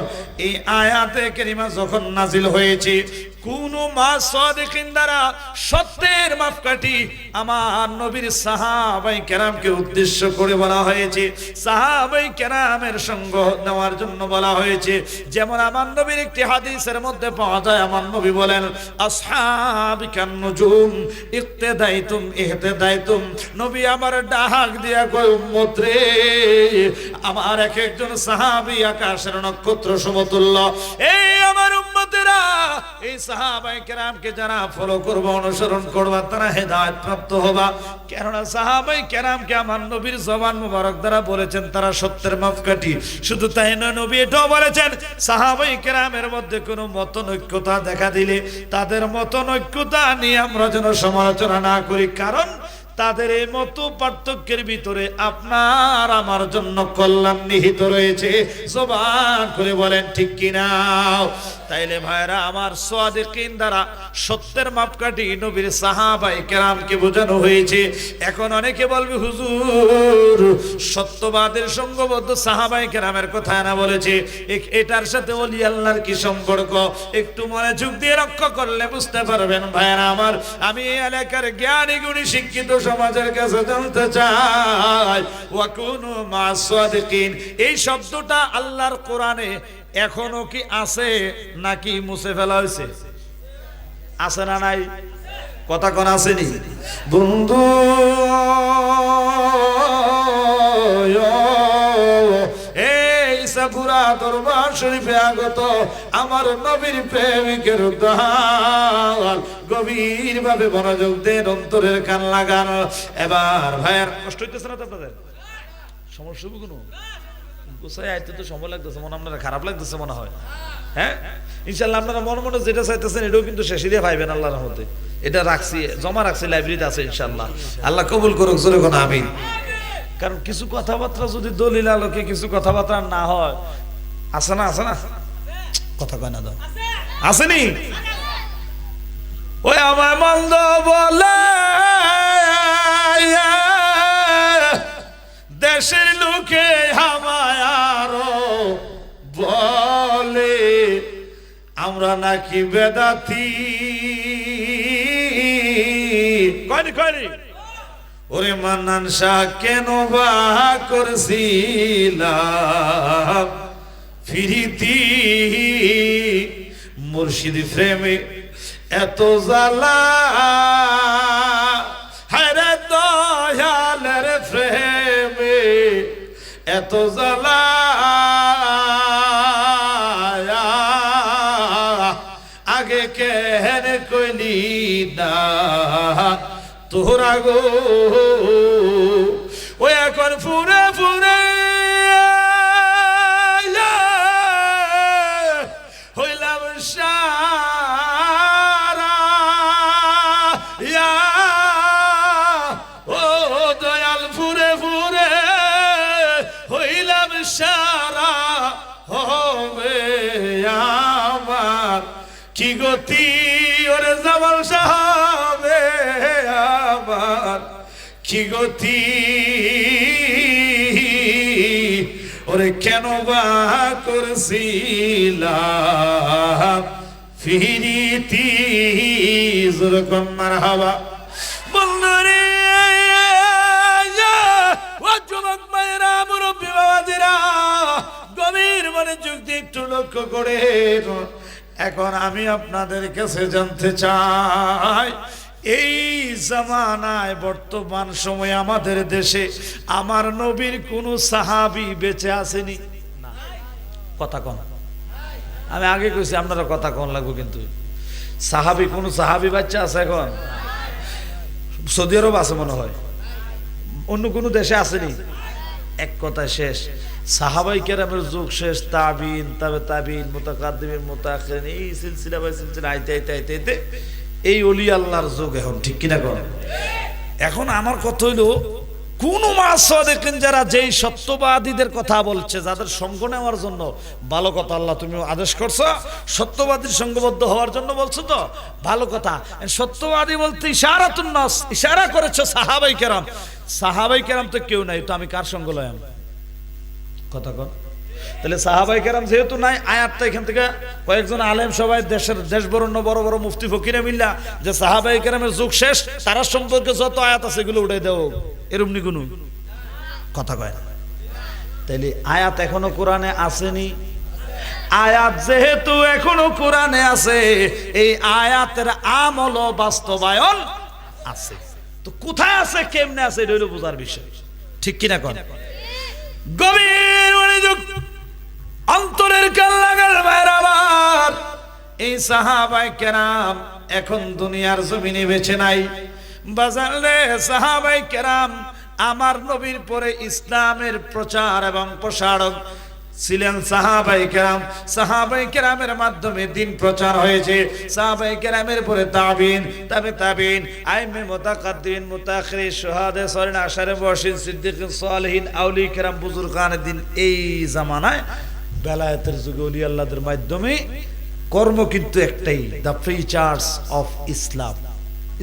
এই আয়াতে কারিমা যখন নাজিল হয়েছে, কুনু মা'আস সাদিকিন দ্বারা সত্যের মাপকাঠি আমার নবীর সাহাবায়ে কেরামকে উদ্দেশ্য করে বলা হয়েছে, সাহাবায়ে কেরামের সঙ্গ নেওয়ার জন্য বলা হয়েছে। যেমন আমার নবীর একটি হাদিসের মধ্যে পাওয়া যায়, আমার নবী বলেন, আসহাবি কান নুজুম ইক্তেদাইতুম ইহতেদাইতুম। নবী আমার ডাক দিয়া কয়, উম্মত রে, আমার এক একজন সাহাবী আকাশের নক্ষত্র সমতুল্য। এই আমার উম্মতেরা, এই সাহাবায়ে কেরামকে যারা ফলো করবা, অনুসরণ করবা, তারা হেদায়েত প্রাপ্ত হবা। কেননা সাহাবায়ে কেরামকে আমার নবীর জবান মুবারক দ্বারা বলেছেন তারা সত্যের মাপকাঠি। শুধু তাই নয়, নবী এটাও বলেছেন, সাহাবায়ে কেরামের মধ্যে কোনো মতনৈক্যতা দেখা দিলে তাদের মতনৈক্যতা নিয়ে আমরা যেন সমালোচনা না করি, কারণ তাদের এই মত পার্থক্যের ভিতরে আপনার আমার জন্য কল্যাণ নিহিত রয়েছে। জবান করে বলেন ঠিক কিনা? তাইলে ভাইরা আমার, সাদিকিন দ্বারা সত্যের মাপকাঠি নবীর সাহাবায়ে কেরামকে বোঝানো হয়েছে। এখন অনেকে বলবে, হুজুর সত্যবাদের সঙ্গবদ্ধ সাহাবায়ে কেরামের কথা না বলেছে, এটার সাথে ওলি আল্লাহর কি সম্পর্ক? একটু মনোযোগ দিয়ে লক্ষ্য করলে বুঝতে পারবেন ভাইরা আমার। আমি এই এলাকার জ্ঞানী গুণী শিক্ষিত সমাজের কাছে জানতে চাই, ওয়া কুনু মা'আস সাদিকিন এই শব্দটা আল্লাহর কোরআনে এখনো কি আছে নাকি মুছে ফেলা হয়েছে? আছে না নাই? কথা কোন আসেনি? বন্ধু এই সাপুরা দরবার শরীফে আগত আমার নবীর প্রেমিকের দল, গভীর ভাবে মনোযোগ দেন, অন্তরের কান লাগান। এবার ভাইয়ার কষ্ট হইতেছে না তো আপনাদের? সমস্যা কোনো গোসাই আইতে তো সময় লাগতেছে, মনে আপনারা খারাপ লাগতেছে মনে হয়। হ্যাঁ, ইনশাল্লাহ আপনারা মনে মনে যেটা চাইতেছেন এটাও কিন্তু শেষে দিয়ে পাইবেন আল্লাহর রহমতে। এটা রাখছি, জমা রাখছি, লাইব্রেরিতে আছে ইনশাল্লাহ। আল্লাহ কবুল করুক, জোরে কোন আমিন। কারণ কিছু কথাবার্তা যদি দলিল আলোকে কিছু কথাবার্তা না হয়, আছে না? আছে না? কথা কয় না, দাও আসেনি? ওই আমার মন্দ বলে দেশের লোকে আমায় আরো বলে আমরা নাকি বেদাতি। কয়নি কয়নি? ওরে মান্নান শাহ কেন বা করছিলাম ফিরিতি, মুর্শিদ প্রেমে এত জ্বালা, হায়রে দয়ালের প্রেমে এত জ্বালা, আগে কেন কইলি না তোরা গো, ও এখন ফুরে ফুরে হইলাম সারা, ও দয়াল ফুরে ফুরে হইলাম সারা, আমার কি গতি ওরে জামাল সাহাবে আমার কি গতি ওরে কেন বা করছিলাম ফিরিতি জোরকম মারহাবা বন্ধুরে ও যুবক ভাইরা মুরব্বী বাবাজিরা গভীর মনোযোগ দিয়ে একটু লক্ষ্য করে এখন আমি আপনাদের কাছে জানতে চাই এই জামানায় বর্তমান সময়ে আমাদের দেশে আমার নবীর কোন সাহাবী বেঁচে আসেনি কথা কোন আমি আগে কইছি আপনারা কথা কোন লাগবে কিন্তু সাহাবী কোন সাহাবী বাচ্চা আছে এখন সৌদি আরব আছে মনে হয় অন্য কোন দেশে আসেনি এক কথায় শেষ সাহাবাই কেরামের যুগ শেষ তাবিন তবে তাবিন মুতাকাদ্দিমিন মুতাআখিরিন এই সিলসিলা বাই সিলসিলা আইতে আইতে আইতে আইতে এই ওলি আল্লাহর যুগ এখন ঠিক কিনা কোন এখন আমার কথা হইলো কোন মাসা দেখেন যারা যেই সত্যবাদীদের কথা বলছে যাদের সঙ্গ নেওয়ার জন্য ভালো কথা আল্লাহ তুমি আদেশ করছো সত্যবাদীর সঙ্গবদ্ধ হওয়ার জন্য বলছো তো ভালো কথা সত্যবাদী বলতে ইশারাতুন নাস ইশারা করেছো সাহাবাই কেরাম তো কেউ নাই তো আমি কার সঙ্গ লয়াম কথা কন তাহলে সাহাবাই কেরাম যেহেতু নাই আয়াতটা এখান থেকে কয়েকজন আলেম সবাই দেশ বরণ্য বড় বড় মুফতি ফকিরে মিল্লা যে সাহাবাই কেরামের যুগ শেষ তারা সম্পর্কে যত আয়াত আছে এগুলো উঠাই দাও এরকম নি কোনো কথা কয় না তাইলে আয়াত এখনো কোরআনে আসেনি আয়াত যেহেতু এখনো কোরআনে আছে এই আয়াতের আমল ও বাস্তবায়ন আছে তো কোথায় আছে কেমনে আছে এটা হলো বোঝার বিষয় ঠিক কিনা কোন গভীর মনোযোগ অন্তরের কান লাগাল ভাইরা আমার এই সাহাবায়ে কেরাম এখন দুনিয়ার জমিনে বেঁচে নাই বাজারে সাহাবায়ে কেরাম আমার নবীর পরে ইসলামের প্রচার এবং প্রসারক ছিলেন সাহাবায়ে কেরামের মাধ্যমে দ্বীন প্রচার হয়েছে সাহাবায়ে কেরামের পরে তাবিন তবে তাবিন আইমে মুতাকাদ্দিমিন মুতাআখিরিন শুহাদা সালিহিন আশারে মুবাশশিরিন সিদ্দিকিন সালিহিন আউলিয়া কেরাম বুজুর্গানে দ্বীন এই জামানায় বেলায়েতের যুগে ওলি আল্লাহদের মাধ্যমে কর্ম কিন্তু একটাই দা প্রিচার্স অফ ইসলাম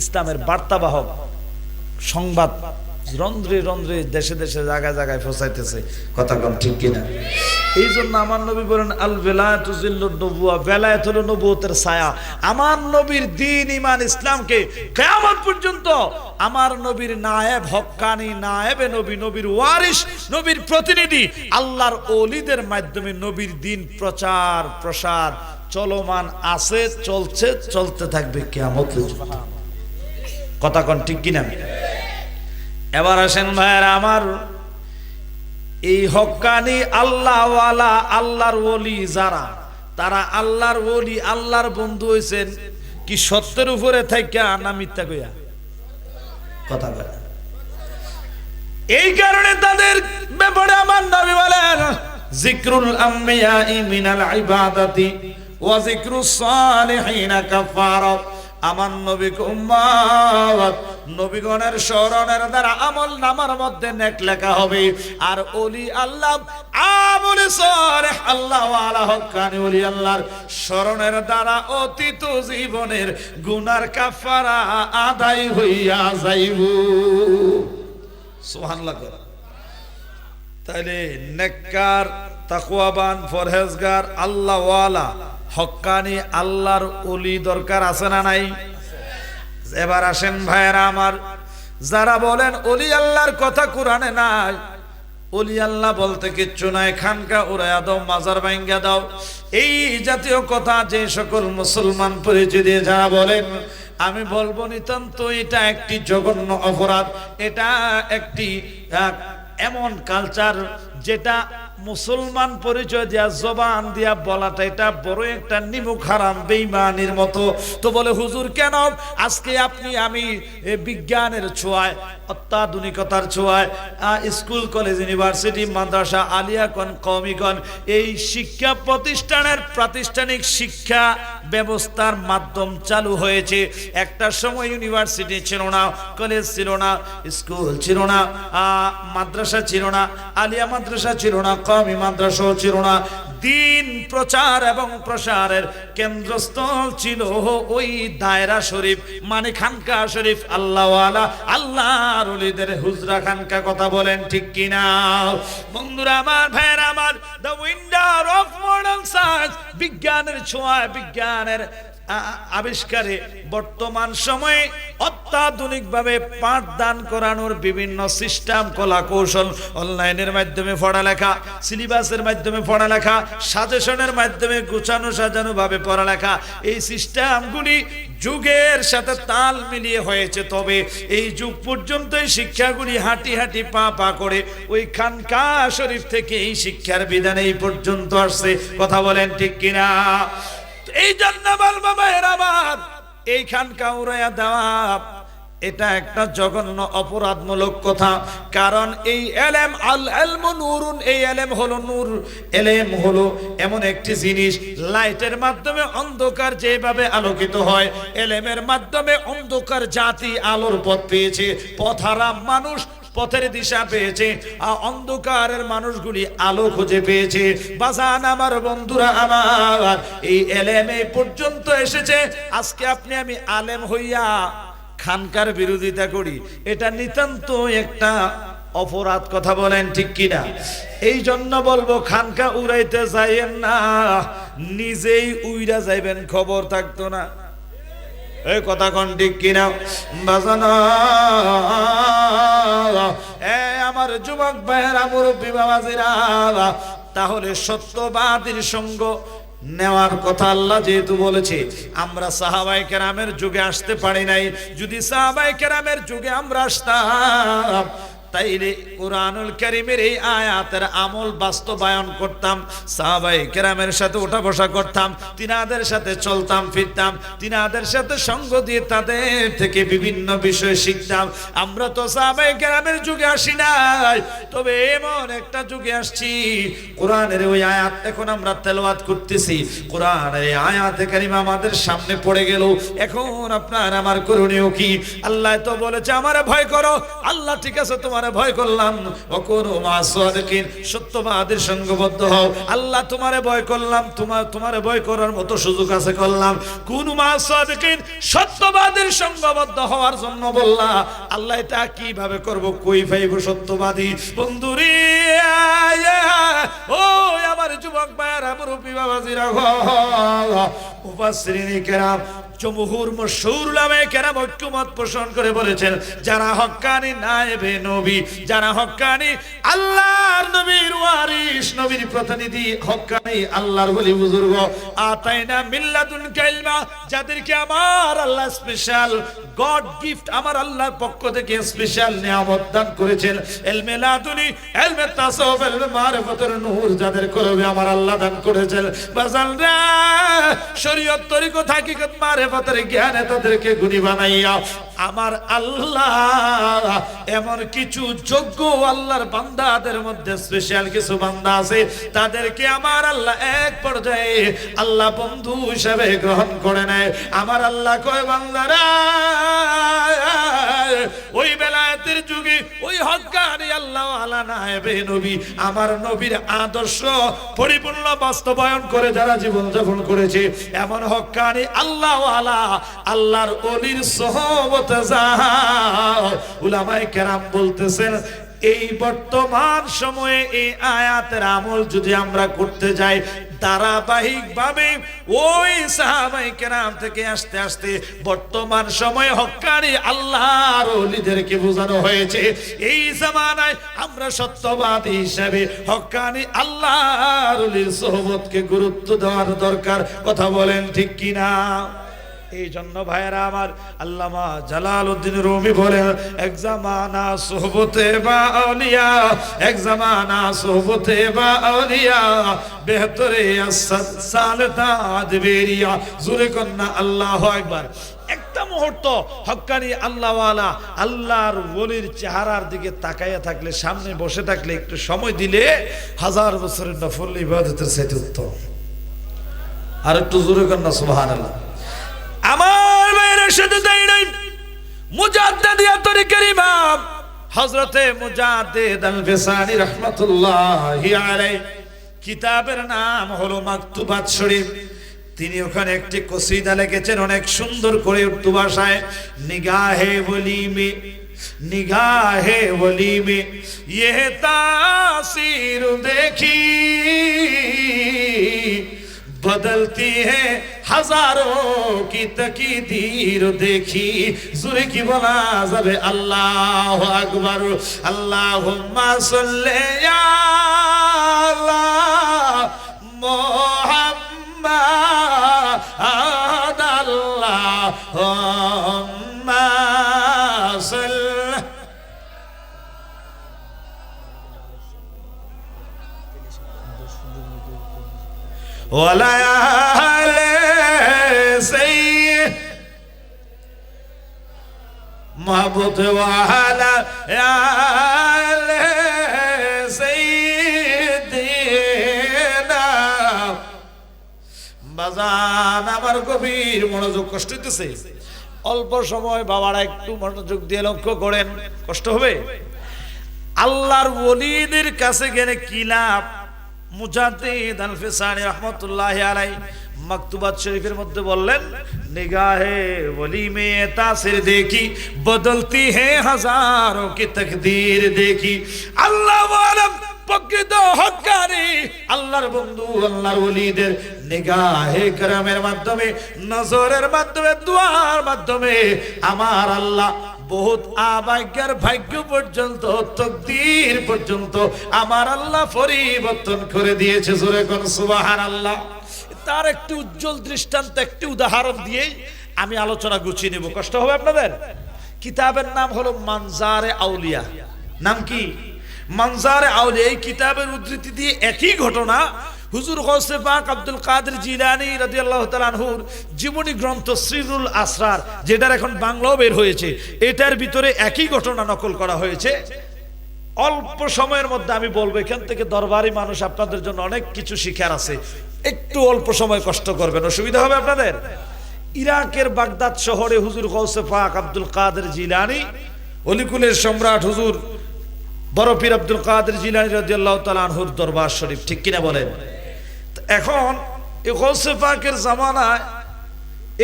ইসলামের বার্তাবাহক সংবাদ রন্ধ্রে রন্ধ্রে দেশে দেশে জায়গায় জায়গায় পৌঁছাইতেছে কথা কম ঠিক কিনা এই জন্য আমার নবী বলেন আল বেলায়েতু জিল্লুন নবুওয়া বেলায়েত হলো নবুয়তের ছায়া আমার নবীর দ্বীন ঈমান ইসলামকে কিয়ামত পর্যন্ত আমার নবীর নায়েব হক্কানি নায়েবে নবী নবীর ওয়ারিস নবীর প্রতিনিধি আল্লাহর ওলিদের মাধ্যমে নবীর দ্বীন প্রচার প্রসার চলমান আছে চলছে চলতে থাকবে কিয়ামত পর্যন্ত কথা কোন ঠিক কিনা এবার আসেন ভাইরা আমার এই হক্কানি আল্লাহওয়ালা আল্লাহর ওলি যারা তারা আল্লাহর ওলি আল্লাহর বন্ধু হইছেন কি সত্যের উপরে থাইকা না মিথ্যা কইয়া কথা বলে এই কারণে তাদের ব্যাপারে আমার নবী বলেন যিকরুল আম্বিয়া মিনাল ইবাদাতি ওয়া যিকরুস সালিহিনা কাফারা আমার নবীকে উম্মত নবীগণের স্মরণের দ্বারা আমল নামার মধ্যে নেক লেখা হবে আর ওলি আল্লাহ আমলে সালেহ আল্লাহ ওয়ালা হক্কানি ওলি আল্লাহর স্মরণের দ্বারা অতীত জীবনের গুনার কাফারা আদায় হইয়া যাইব সুবহানাল্লাহ তাইলে নেককার তাকওয়াবান পরহেজগার আল্লাহ ওয়ালা হক্কানি আল্লাহর ওলি দরকার আছে না নাই এবার আসেন ভাইরা আমার যারা বলেন ওলি আল্লাহর কথা কোরআনে নাই ওলি আল্লাহ বলতে কিচ্ছু নাই খানকা উড়াইয়া দাও মাজার ভাঙ্গা দাও এই জাতীয় কথা যে সকল মুসলমান পরিচয় দিয়ে যারা বলেন আমি বলবো নিতান্ত এটা একটি জঘন্য অপরাধ এটা একটি এমন কালচার যেটা মুসলমান পরিচয় দিয়া জবান দিয়া বলাটা এটা বড় একটা নিমুখ হারাম বেঈমানির মতো তো বলে হুজুর কেন আজকে আপনি আমি বিজ্ঞানের ছোঁয়ায় অত্যাধুনিকতার ছোঁয়ায় স্কুল কলেজ ইউনিভার্সিটি মাদ্রাসা আলিয়া কোন কওমি কোন এই শিক্ষা প্রতিষ্ঠানের প্রাতিষ্ঠানিক শিক্ষা ব্যবস্থার মাধ্যম চালু হয়েছে একটা সময় ইউনিভার্সিটি ছিল না কলেজ ছিল না স্কুল ছিল না মাদ্রাসা ছিল না আলিয়া মাদ্রাসা ছিল না কওমি মাদ্রাসাও ছিল না দিন প্রচার এবং প্রসারের কেন্দ্রস্থল ছিল ওই দায়রা শরীফ, মানে খানকা শরীফ, আল্লাহওয়ালা আল্লাহর ওলিদের হুজরা খানকা। কথা বলেন ঠিক কিনা? বন্ধুরা আমার, ভাইয়েরা আমার, the winder of modern science, বিজ্ঞানের ছোঁয়ায়, বিজ্ঞানের আবিষ্কারে বর্তমান সময়ে অত্যাধুনিকভাবে পাঠদান করানোর বিভিন্ন সিস্টেম, কলা কৌশল, অনলাইনের মাধ্যমে পড়ালেখা, সিলেবাসের মাধ্যমে পড়ালেখা, সাজেশনের মাধ্যমে গুছানো সাজানো ভাবে পড়ালেখা, এই সিস্টেমগুলি যুগের সাথে তাল মিলিয়ে হয়েছে। তবে এই যুগ পর্যন্ত এই শিক্ষাগুলি হাঁটি হাঁটি পা পা করে ওই খানকা শরীফ থেকে এই শিক্ষার বিধান এই পর্যন্ত আসছে। কথা বলেন ঠিক কিনা? এই জন্য বলবো ভাইয়েরা আমার, এই খানকা উড়াইয়া দেওয়া এটা একটা জঘন্য অপরাধমূলক কথা। কারণ এই এলেম, আল ইলমু নূরুন, এই এলেম হলো নূর। এলেম হলো এমন একটি জিনিস, লাইটের মাধ্যমে অন্ধকার যেভাবে আলোকিত হয়, এলেমের মাধ্যমে অন্ধকার জাতি আলোর পথ পেয়েছে, পথহারা মানুষ পথের দিশা পেয়েছে, অন্ধকারের মানুষগুলি আলো খুঁজে পেয়েছে। বাজান আমার, বন্ধুরা আমার, এই এলেম এই পর্যন্ত এসেছে। আজকে আপনি আমি আলেম হইয়া খানকার বিরোধিতা করি, এটা নিতান্ত একটা অপরাধ। কথা বলেন ঠিক কিনা? এই জন্য বলবো, খানকা উড়াইতে যাইয়েন না, নিজেই উইরা যাইবেন, খবর থাকতো না। এই কথা কোন ঠিক কিনা বাজানো? আমার যুবক ভাইয়েরা, মুরব্বী বাবাজিরা, তাহলে সত্যবাদীর সঙ্গ নেওয়ার কথা আল্লাহ যেহেতু বলেছে, আমরা সাহাবায়ে কেরামের যুগে আসতে পারি নাই। যদি সাহাবায়ে কেরামের যুগে আমরা আসতাম, তাইলে কুরআনুল কারীমের এই আয়াতের আমল বাস্তবায়ন করতাম, সাহাবায়ে কেরামের সাথে ওঠা বসা করতাম, তিনাদের সাথে চলতাম ফিরতাম, তিনাদের সাথে সঙ্গ দিয়ে তাদের থেকে বিভিন্ন বিষয় শিখতাম। আমরা তো সাহাবায়ে কেরামের যুগে আসি নাই, তবে এমন একটা যুগে আসছি, কোরআনের ওই আয়াত এখন আমরা তেলাওয়াত করতেছি, কোরআনের এই আয়াতে কারিমা আমাদের সামনে পড়ে গেল। এখন আপনার আমার করণীয় কি? আল্লাহ তো বলেছে আমারে ভয় করো। আল্লাহ ঠিক আছে, তোমার ভয় করলাম, সত্যবাদের সঙ্গবদ্ধ হও। আল্লাহ তোমারে ভয় করলাম, তোমারে ভয় করার মতো সুযোগ আছে করলাম। কুনু মা'আস সাদিকিন, সত্যবাদের সঙ্গবদ্ধ হওয়ার জন্য বললাম। আল্লাহ এটা কিভাবে করব? কই পাইব সত্যবাদী? বন্ধুরে ও আমার যুবক ভাইয়েরা, মুরব্বী বাবাজিরা, মুফাসসিরিন কেরাম, জমহুর মশহুর উলামায়ে কেরাম ঐক্যমত পোষণ করে বলেছেন, যারা হক্কানি নায়েবে নবী, যারা হক্কানি আল্লাহর নবীর ওয়ারিস, নবীর প্রতিনিধি, হক্কানি আল্লাহর ওলি বুজুর্গ, আতাইনা মিল্লাতুন কাইলমা, যাদেরকে আমার আল্লাহ স্পেশাল গড গিফট, আমার আল্লাহর পক্ষ থেকে স্পেশাল নিয়ামত দান করেছেন, ইলমে লাদুনি, ইলমে তাসাউফ, ইলমে মারিফাতের নূর যাদের কলবে আমার আল্লাহ দান করেছেন। বাজালরা শরীয়ত তরিকত হাকিকত মারিফাতের জ্ঞানে তাদেরকে গুণী বানাইয়া আমার আল্লাহ এমন কিছু যোগ্য আল্লাহর বান্দাদের মধ্যে স্পেশাল কিছু বান্দা আছে, তাদেরকে আমার আল্লাহ এক পর্যায়ে আল্লাহ বন্ধু হিসেবে গ্রহণ করে নেয়। আমার আল্লাহ কয়, বান্দারা ওই বেলায়েতের যুগে ওই হক্কানি আল্লাহ ওয়ালা নায়েবে নবী, আমার নবীর আদর্শ পরিপূর্ণ বাস্তবায়ন করে যারা জীবন যাপন করেছে, এমন হক্কানি আল্লাহ ওয়ালা আল্লাহর ওলির সোহবতে যাও। উলামায়ে কেরাম বলতেছেন, এই বর্তমান সময়ে এই আয়াতের আমল যদি আমরা করতে যাই, ধারাবাহিকভাবে ওই সাহাবায়ে কেরাম থেকে আস্তে আস্তে বর্তমান সময়ে হক্কানি আল্লাহর ওলিদেরকে বোঝানো হয়েছে, এই জামানায় আমরা সত্যবাদী হিসেবে হক্কানি আল্লাহর ওলির সোহবতকে গুরুত্ব দেওয়ার দরকার। কথা বলেন ঠিক কিনা? এই জন্য ভাইয়েরা আমার, আল্লামা জালালউদ্দিন রুমি বলেন, এক জামানা সোহবতে বা আউলিয়া, এক জামানা সোহবতে বা আউলিয়া, বেহতরে আসাদ সালতা আদবেরিয়া। জোরে কন্না আল্লাহু আকবার। একটা মুহূর্ত হক্কানি আল্লাহওয়ালা আল্লাহর ওলির চেহারার দিকে তাকাইয়া থাকলে, সামনে বসে থাকলে, একটু সময় দিলে হাজার বছরের নফল ইবাদতের চাইতে উত্তম। আর একটু জোরে কন্না সুবহানাল্লাহ। আমার ভাইয়ের সাথে তাই নাই, মুজাদ্দিদিয়া তরিকার ইমাম হযরতে মুজাদ্দিদ আল ফিসানি রাহমাতুল্লাহি আলাইহি কিতাবের নাম হলো মাকতুবাত শরীফ। তিনি ওখানে একটি কসিদা লিখেছেন অনেক সুন্দর করে উর্দু ভাষায়। নিগাহে ওলি মে निगाहे वली में ये तासीर देखी बदलती है हजारों की तकीदीर देखी। ज़ुरे की बोला जब अल्लाह अकबर अल्लाहुम्मा सल्ले या अल्लाह मोहम्मद अल्लाहुम्मा सल्ले महबूब वाला বাজান আমার গভীর মনোযোগ কষ্ট দিতেছে। অল্প সময় বাবারা একটু মনোযোগ দিয়ে লক্ষ্য করেন, কষ্ট হবে। আল্লাহর ওলিদের কাছে গেলে কি লাভ? মুজাদ্দিদ আল ফিসানি রাহমাতুল্লাহি আলাইহি মাকতুবাত শরীফের মধ্যে বললেন, নিগাহে ওলি মে তাসির দেখি বদলতি হে হাজারোं की तकदीर देखी। আল্লাহ ওয়ালা প্রকৃত হক্কানি আল্লাহর বন্ধু আল্লাহর ওলিদের নিগাহে کرমের মাধ্যমে, নজরের মাধ্যমে, দুয়ার মাধ্যমে আমার আল্লাহ বহুত আভাগ্যের ভাগ্য পর্যন্ত, তকদীর পর্যন্ত আমার আল্লাহ পরিবর্তন করে দিয়েছে। জোরে কোন সুবহানাল্লাহ। তার একটি উজ্জ্বল দৃষ্টান্ত, একটি উদাহরণ দিয়ে আমি আলোচনা গুছিয়ে নেব, কষ্ট হবে আপনাদের। কিতাবের নাম হলো মানজারে আউলিয়া। নাম কি? মানজারে আউলিয়া। এই কিতাবের উদ্ধৃতি দিয়ে একই ঘটনা হুজুর গৌসে পাক আব্দুল কাদের জিলানী রাদিয়াল্লাহু তাআলা আনহুর জীবনী গ্রন্থ সিররুল আসরার, যেটার এখন বাংলাও বের হয়েছে, এটার ভিতরে একই ঘটনা নকল করা হয়েছে। অল্প সময়ের মধ্যে আমি বলবো, এখান থেকে দরবারি মানুষ আপনাদের জন্য অনেক কিছু শিখার আছে। একটু অল্প সময় কষ্ট করবেন, অসুবিধা হবে আপনাদের। ইরাকের বাগদাদ শহরে হুজুর গৌসে পাক আব্দুল কাদের জিলানী, অলিকুলের সম্রাট হুজুর বড় পীর আব্দুল কাদের জিলানী রাদিয়াল্লাহু তাআলা আনহুর দরবার শরীফ, ঠিক কিনা বলেন? এখন এই গৌসে পাকের জামানায়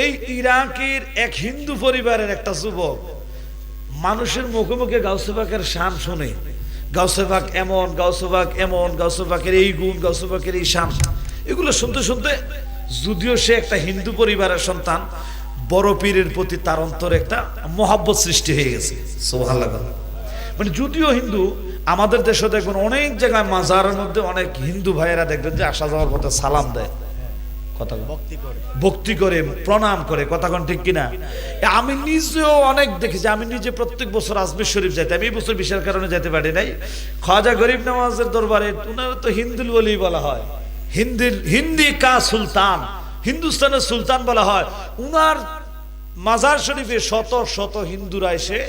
এই ইরাকের এক হিন্দু পরিবারের একটা যুবক মানুষের মুখে মুখে গাউসে পাকের শান শুনে, গাউসে পাক এমন, গাউসে পাক এমন, গাউসে পাকের এই গুণ, গাউসে পাকের এই শান, এগুলো শুনতে শুনতে, যদিও সে একটা হিন্দু পরিবারের সন্তান, বড় পীরের প্রতি তার অন্তরে একটা মহব্বত সৃষ্টি হয়ে গেছে। সুবহানাল্লাহ। মানে যদিও হিন্দু, আমাদের দেশে দেখবেন অনেক জায়গায় মাজারের মধ্যে অনেক হিন্দু ভাইয়েরা দেখবেন যে আসা যাওয়ার পথে সালাম দেয়, কথা ভক্তি করে, প্রণাম করে, কথা কোন ঠিক কিনা? আমি নিজেও অনেক দেখেছি। আমি নিজে প্রত্যেক বছর আজমির শরীফ যাইতাম, এই বছর বিশেষ কারণে যেতে পারি নাই। খাজা গরিব নওয়াজের দরবারে, উনার তো হিন্দুল ওলি বলা হয়, হিন্দি কা সুলতান, হিন্দুস্তানের সুলতান বলা হয়। উনার মাজার শরীফে শত শত হিন্দুরা এসে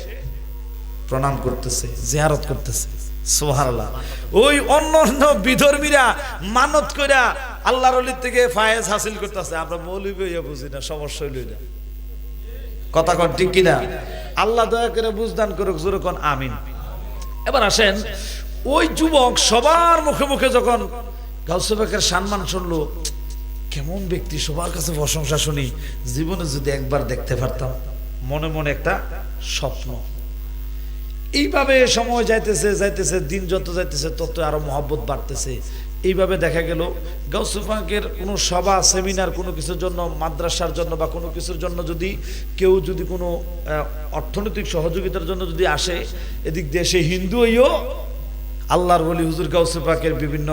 প্রণাম করতেছে, জিয়ারত করতেছে। সুবহানাল্লাহ। ওই অন্য বিধর্মীরা মানত কইরা আল্লাহর ওলির থেকে ফায়েজ হাসিল করতেছে। আমরা মৌলবী হইয়া বুঝি না, সমস্যা হইল না, কথা কোন ঠিক কিনা? আল্লাহ দয়া করে বুঝদান করুক, জোরে কোন আমিন। এবার আসেন, ওই যুবক সবার মুখে মুখে যখন গাউসে পাকের সম্মান শুনলো, কেমন ব্যক্তি, সবার কাছে প্রশংসা শুনি, জীবনে যদি একবার দেখতে পারতাম, মনে মনে একটা স্বপ্ন। এইভাবে সময় যাইতেছে যাইতেছে, দিন যত যাইতেছে তত আরো মহব্বত বাড়তেছে। এইভাবে দেখা গেল গাউসে পাকের কোনো সভা, সেমিনার, কোনো কিছুর জন্য, মাদ্রাসার জন্য বা কোনো কিছুর জন্য যদি কেউ যদি কোনো অর্থনৈতিক সহযোগিতার জন্য যদি আসে, এদিক দিয়ে সে হিন্দু হইও আল্লাহর ওলি হুজুর গাউসে পাকের বিভিন্ন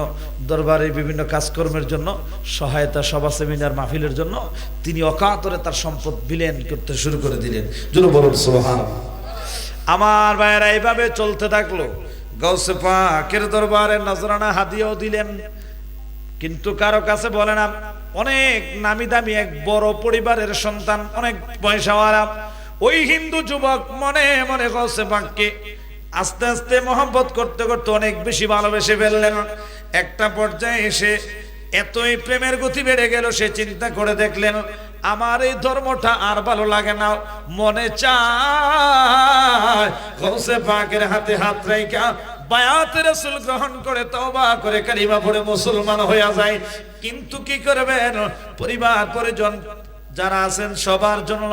দরবারে বিভিন্ন কাজকর্মের জন্য সহায়তা, সভা, সেমিনার, মাহফিলের জন্য তিনি অকাতরে তার সম্পদ বিলীন করতে শুরু করে দিলেন। জোরে বলুন সুবহানাল্লাহ। আমার ভাইয়েরা এইভাবে চলতে থাকলো। গাউসে পাকের দরবারে নজরানা হাদিয়াও দিলেন, কিন্তু কারো কাছে বলে না। অনেক নামি দামি এক বড় পরিবারের সন্তান, অনেক পয়সাওয়ালা ওই হিন্দু যুবক মনে মনে গাউসে পাককে আস্তে আস্তে মহব্বত করতে করতে অনেক বেশি ভালোবেসে ফেললেন। একটা পর্যায়ে এসে এতই প্রেমের গতি বেড়ে গেল, সে চিন্তা করে দেখলেন আমার এই ধর্মটা আর ভালো লাগে না, মনে চায় গাউসে পাকের হাতে হাত রাইখা বায়াতে রাসূল গ্রহণ করে তওবা করে কালিমা পড়ে মুসলমান হয়ে যায়। কিন্তু কি করবেন, পরিবার পরিজন যারা আছেন সবার জন্য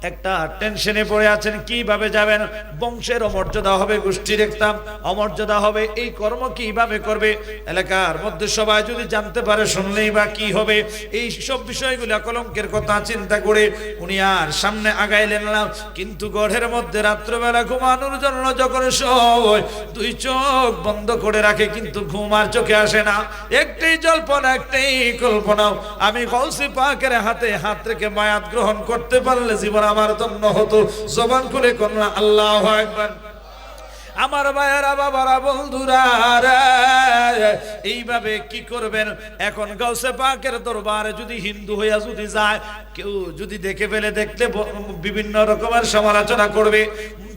একটা টেনশনে পড়ে আছেন, কিভাবে যাবেন, বংশের অমর্যাদা হবে, গোষ্ঠীর একটা অমর্যাদা হবে, এই কর্ম কিভাবে করবে, এলাকার মধ্যে সবাই যদি জানতে পারে শুনলেই বা কি হবে, এই সব বিষয়গুলো কলঙ্কের কথা চিন্তা করে উনি আর সামনে আগাইলেন না। কিন্তু গড়ের মধ্যে রাত্রবেলা ঘুমানোর জন্য যখন সময় দুই চোখ বন্ধ করে রাখে, কিন্তু ঘুম আর চোখে আসে না, একটাই জল্পনা, একটাই কল্পনা, আমি গৌসে পাকের হাতে হাত রেখে বায়াত গ্রহণ করতে পারলে জীবন আমার ধন্য হতো। জবান করে কন্যা আল্লাহু আকবার। আমার ভাইয়েরা, বাবারা, বন্ধুরা, এইভাবে কি করবেন? এখন গাউসে পাকের দরবারে যদি হিন্দু হইয়া যদি যায়, কেউ যদি দেখে ফেলে, দেখলে বিভিন্ন রকমের সমালোচনা করবে।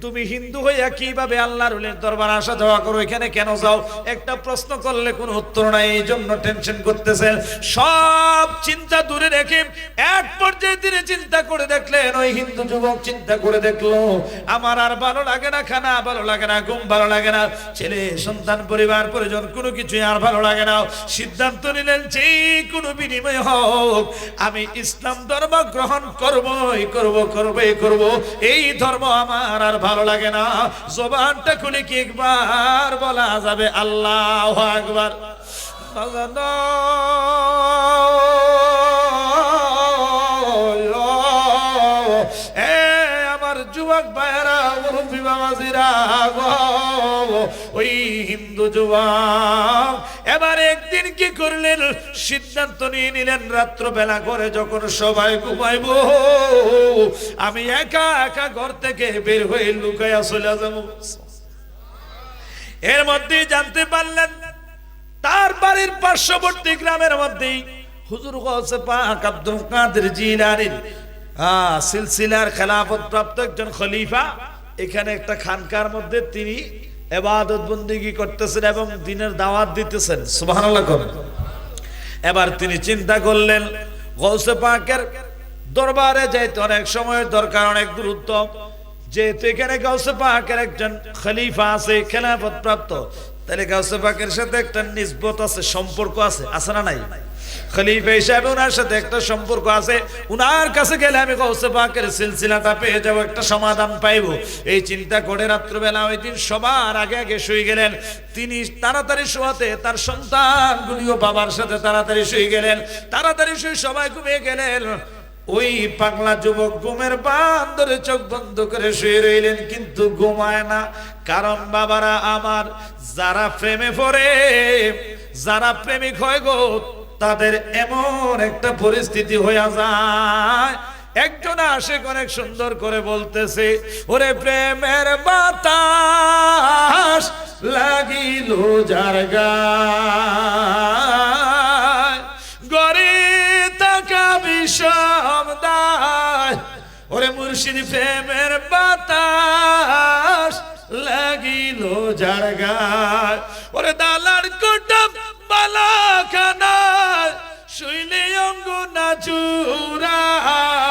তুমি হিন্দু হইয়া কিভাবে আল্লাহর ওলির দরবারে আসা যাওয়া করো, এখানে কেন যাও? একটা প্রশ্ন করলে কোনো উত্তর নাই, এই জন্য টেনশন করতেছেন। সব চিন্তা দূরে রেখে এক পর্যায়ে তিনি চিন্তা করে দেখলেন, ওই হিন্দু যুবক চিন্তা করে দেখলো, আমার আর ভালো লাগে না, খানা ভালো লাগে না, ঘুম ভালো লাগে না, ছেলে সন্তান পরিবার পরিজন কোনো কিছুই আর ভালো লাগে না। সিদ্ধান্ত নিলেন যে কোনো বিনিময় হোক আমি ইসলাম ধর্ম গ্রহণ করবই করব। এই ধর্ম আমার আর ভালো লাগে না। জবানটা খুলে কি একবার বলা যাবে আল্লাহু আকবার? আমার যুবক ভাইয়েরা, মুরব্বী বাবাজিরা, ওই হিন্দু যুবক এবার একদিন কি করলেন, সিদ্ধান্ত নিয়ে নিলেন, রাত্রবেলা করে যখন সবাই ঘুমাইব, আমি একা একা ঘর থেকে বের হয়ে লুকাইয়া চলে যাব। এর মধ্যে জানতে পারলেন তার বাড়ির পার্শ্ববর্তী গ্রামের মধ্যেই হুজুর গাউসে পাক আব্দুল কাদের জিলানীর সিলসিলার খেলাফত প্রাপ্ত একজন খলিফা এখানে একটা খানকার মধ্যে তিনি ইবাদত বন্দেগী করতেছেন এবং দিনের দাওয়াত দিতেছেন। সুবহানাল্লাহ। এবার তিনি চিন্তা করলেন গাউসে পাকের দরবারে যাইতে অনেক সময়ের দরকার, অনেক দূরত্ব, যেহেতু এখানে গাউসে পাকের একজন খলিফা আছে, খেলাফত প্রাপ্ত, তাহলে গাউসে পাকের সাথে একটা নিসবত আছে, সম্পর্ক আছে, আছে না নাই? খলিফা হিসাবে উনার সাথে একটা সম্পর্ক আছে, উনার কাছে গেলে আমি গাউসে পাকের সিলসিলাটা পেয়ে যাবো, একটা সমাধান পাইবো। এই চিন্তা করে রাত্রবেলা ওই দিন সবার আগে আগে শুয়ে গেলেন। তিনি তাড়াতাড়ি শোয়াতে তার সন্তানগুলিও বাবার সাথে তাড়াতাড়ি শুয়ে গেলেন, তাড়াতাড়ি শুয়ে সবাই ঘুমিয়ে গেলেন। ওই পাগলা যুবক ঘুমের বান্দরে চোখ বন্ধ করে শুয়ে রইলেন, কিন্তু ঘুমায় না। কারণ বাবারা আমার, যারা প্রেমে পড়ে, যারা প্রেমিক হয় গো, তাদের এমন একটা পরিস্থিতি হয়ে যায়। একজন আশিক অনেক সুন্দর করে বলতেছে, ওরে প্রেমের বাতাস লাগিল যার গায়, গরে তাকা বিষম দায়, ওরে মুর্শিদ প্রেমের বাতাস লাগিল যার গায়, ওরে দালার কোটাম বালাখানা শুইলে অঙ্গ না চুরায়,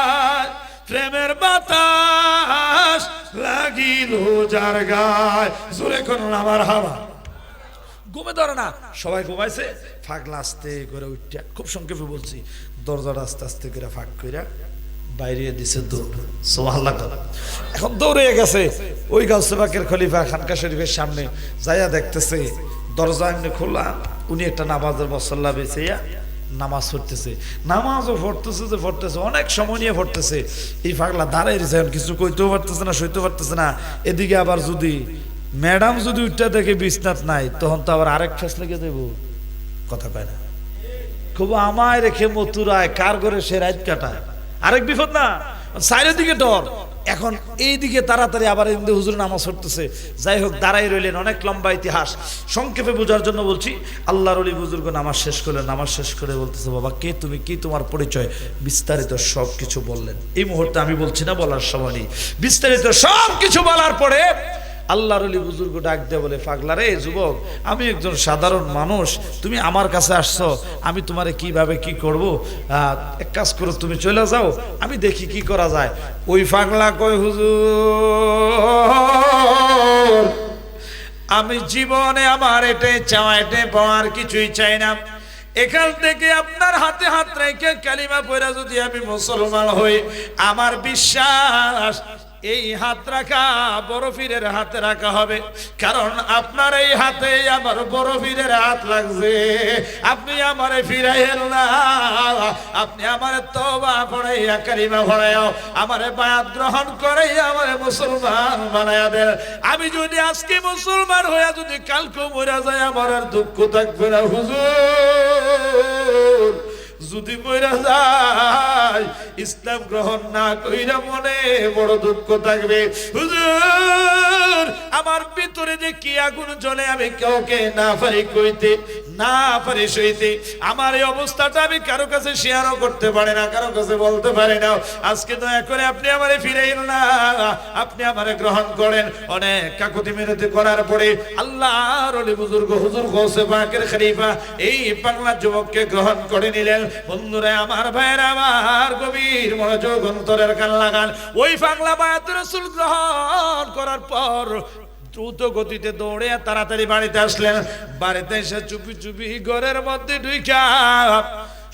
প্রেমের বাতাস লাগিল যার গায়। জোরে কোন আমার হাওয়া ঘুমে ধরে না, সবাই ঘুমাইছে, ফাঁকলা আস্তে করে উঠা, খুব সংক্ষেপে বলছি, দরজাটা আস্তে আস্তে করে ফাঁক করে বাইরে দিছে দৌড়। সুবহানাল্লাহ। এখন দৌড়ে গেছে ওই গাউসে পাকের খলিফা খানকা শরীফের সামনে, যাইয়া দেখতেছে দরজা এমনি খোলা, উনি একটা নামাজের মসল্লা বেঁচেয়া নামাজ পড়তেছে, নামাজও পড়তেছে, অনেক সময় নিয়ে পড়তেছে। এই পাগলা দাঁড়াই রয়েছে, কিছু কইতেও পারতেছে না, সইতেও পারতেছে না। এদিকে আবার যদি ম্যাডাম যদি উঠটা দেখে বিছনাত নাই, তখন তো আবার আরেক ফেস লেগে দেব, কথা পায় না। খুব আমায় রেখে মথুরায় কার করে সে রাত কাটায়, আরেক বিপদ না, চারিদিকে ডর। এখন এইদিকে তাড়াতাড়ি আবার হুজুর নামাজ পড়তেছে। যাই হোক, দাঁড়াই রইলেন, অনেক লম্বা ইতিহাস, সংক্ষেপে বোঝার জন্য বলছি। আল্লাহর ওলি বুজুর্গ নামাজ শেষ করলেন, নামাজ শেষ করে বলতেছে, বাবা কে তুমি, কি তোমার পরিচয়? বিস্তারিত সব কিছু বললেন। এই মুহূর্তে আমি বলছি না, বলার সময় নেই। বিস্তারিত সব কিছু বলার পরে আল্লাহর ওলি বুজুর্গ ডাক দিয়ে বলে, পাগলা রে যুবক, আমি একজন সাধারণ মানুষ, তুমি আমার কাছে আসছো, আমি তোমারে কিভাবে কি করব, এক কাজ করো, তুমি চলে যাও, আমি দেখি কি করা যায়। ওই পাগলা কয়, হুজুর আমি জীবনে আমার এটাই চাওয়া, এটাই পাওয়ার কিছুই চাই না। এখান থেকে আপনার হাতে হাত রেখে কালিমা পড়া যদি আমি মুসলমান হই, আমার বিশ্বাস এই হাত রাখা বড় পীরের হাতে রাখা হবে। কারণ আপনার এই হাতে আমার বড় পীরের হাত লাগছে। আপনি আমারে ফিরাইয়েন না, আপনি আমারে তওবা পড়াইয়া কালিমা পড়াইয়া আমারে বায়াত গ্রহণ করাইয়া আমারে মুসলমান বানাইয়া দেন। আমি যদি আজকে মুসলমান হইয়া যদি কালকে মরে যায়, আমার আর দুঃখ থাকবে না হুজুর। যদি মরে যায় ইসলাম গ্রহণ না কইরা মনে বড় দুঃখ থাকবে হুজুর। আমার ভিতরে যে কি আগুন জ্বলে আমি কাউকে না পারি কইতে, না পারি সইতে। আমার এই অবস্থাটা আমি কারো কাছে শেয়ারও করতে পারি না, কারো কাছে বলতে পারি না। আজকে দয়া করে আপনি আমারে ফিরাইন না, আপনি আমারে গ্রহণ করেন। অনেক কাকুতি মিনতি করার পরে আল্লাহর ওলি বুজুর্গ হুজুর গৌসে পাকের খলিফা এই বাংলার যুবককে গ্রহণ করে নিলেন। বন্ধুরা আমার ভাইয়েরা আমার, গভীর মনোযোগ অন্তরের কান লাগান। ওই বাংলা বায়াত রাসূল গ্রহণ করার পর দ্রুত গতিতে দৌড়ে তাড়াতাড়ি বাড়িতে আসলেন। বাড়িতে এসে চুপি চুপি ঘরের মধ্যে ঢুইকা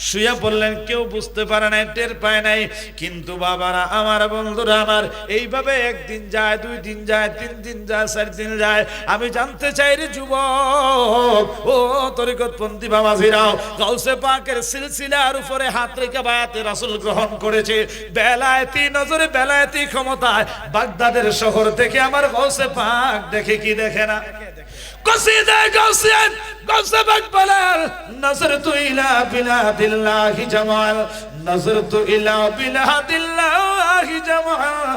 শুয়ে পড়লেন। কেউ বুঝতে পারে নাই, টের পায় নাই। কিন্তু বাবারা আমার, বন্ধুরা আমার, এইভাবে একদিন যায়, 2 দিন যায়, 3 দিন যায়, 4 দিন যায়। আমি জানতে চাই রে যুবক, ও তরিকতপন্থী বাবাজিরাও, গাউসে পাকের সিলসিলার উপরে হাত রেখে বায়াতে রাসূল গ্রহণ করেছে। বেলায়েতি নজরে, বেলায়েতি ক্ষমতায় বাগদাদের শহর থেকে আমার গাউসে পাক দেখে কি দেখে না? কসিদা গাউসিয়ান গাউসে পাক বলেন, নজরতু ইলা বিলাদিল্লাহি জামাল, নজরতু ইলা বিলাদিল্লাহি জামাল,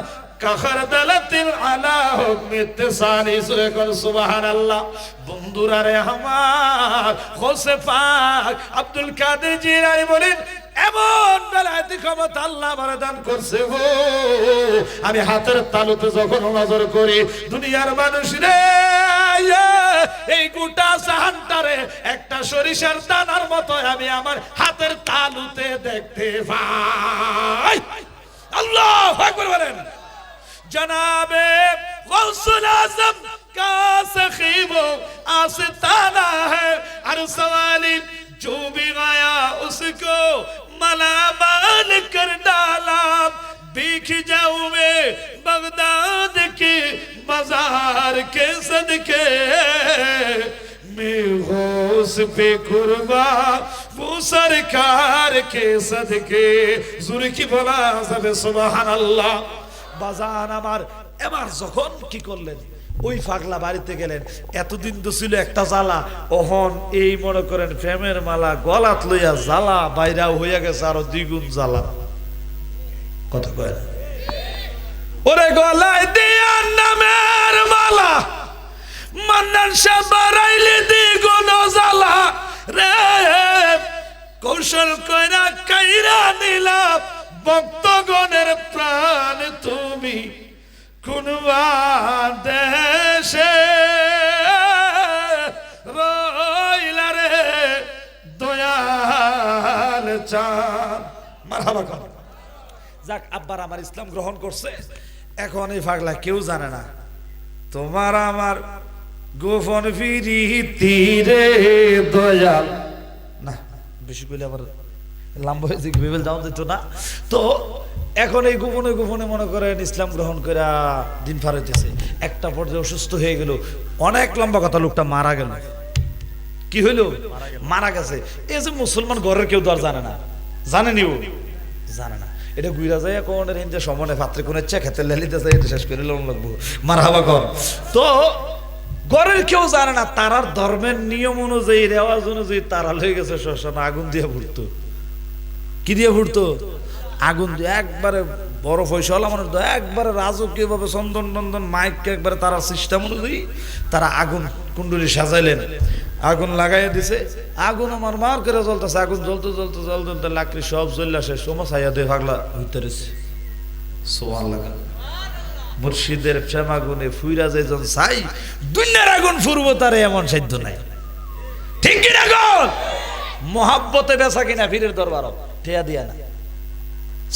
কাখরদালাতিল আলা হুকমি ইত্তিসালি। সূরা কল সুবহানাল্লাহ। বন্ধুরা রে আমার, গাউসে পাক আব্দুল কাদের জিলানী বলেন, এমন বেলায়েতি ক্ষমতা আল্লাহ আমারে দান করছে গো। আমি হাতের তালুতে যখন নজর করি, দুনিয়ার মানুষ রে, এই গোটা জাহানটারে একটা সরিষার দানার মতো আমি আমার হাতের তালুতে দেখতে পাই। আল্লাহু আকবার বলেন। জনাবে গৌসুল আজম का सखीबो आस्ताना है, हर सवाली जो भी गाया उसको मलामाल कर डाला। दिख जाऊं मैं बगदाद के मजार के सदके, मैं गौस पे कुर्बा वो सरकार के सदके। ज़ुर की बोला सब सुबहान अल्लाह। বাজান আমার, এবার যখন কি করলেন, ওই পাগলা বাড়িতে গেলেন। এতদিন তো ছিল একটা জ্বালা, ওহন এই মনে করেন প্রেমের মালা গলাত লইয়া জ্বালা বাইরাও হইয়া গেছে আরো 2 গুণ জ্বালা। কথা কয় না? ওরে গলায় দিয়া নামের মালা, মান্নান শাহ বাড়াইলে 2 গুণ জ্বালা রে। কৌশল কইরা কাইরা নিলাম ভক্তগণের প্রাণ তুমি কোন দেশে রইলা রে দয়াল চাঁদ। মারহাবা কর। যাক, আব্বার আমার ইসলাম গ্রহণ করছে। এখন এই পাগলা কেউ জানে না তোমার আমার গোপন ফিরিতি রে দয়াল। না বেশি কইলে আবার লম্বা হয়ে যাবে, ভেবেল যাও যেত না। তো এখন এই গোপনে গোপনে মনে করেন ইসলাম গ্রহণ করে দিন পার হইতেছে। একটা পর্যায়ে অসুস্থ হয়ে গেল। অনেক লম্বা কথা, লোকটা মারা গেল। কি হইল? মারা গেছে। এই যে মুসলমান ঘরের কেউ তো আর জানে না, জানেনি, ও জানে না। এটা গুইরা যায় কোনের হিন্দে সমনে পাত্রে কোনে চা খেতে লেলিতে যায়, এটা শেষ করে লোন লাগবো। মারহাবা কর। তো ঘরের কেউ জানে না, তারার ধর্মের নিয়ম অনুযায়ী, রেওয়াজ অনুযায়ী তারা লয়ে গেছে শ্মশানে আগুন দিয়ে ফুটতো। কি দিয়ে ফুটতো? আগুন দিয়ে। একবারে বড় পয়সাওয়ালা মানুষ তো একবারে রাজকীয় ভাবে চন্দন টন্দন মাইককে একবারে তারা সিস্টেম অনুযায়ী তারা আগুন কুণ্ডলি সাজাইলেন, আগুন লাগাইয়া দিছে। আগুন আমার মার করে জ্বলতেছে। আগুন জ্বলতে জ্বলতে জ্বলতে জ্বলতে লাকড়ি সব জ্বললা শেষ। সোমা ছাইয়া দিয়ে পাগলা হইতে রয়েছে। সুবহানাল্লাহ। মুর্শিদের প্রেম আগুনে ফুইরা যেজন ছাই, দুনিয়ার আগুন ফুরবো তারে এমন সাধ্য নাই। ঠিক কিনা গো? মোহাব্বতে বেচা কিনা পীরের দরবার ঠেয়া দিয়া না।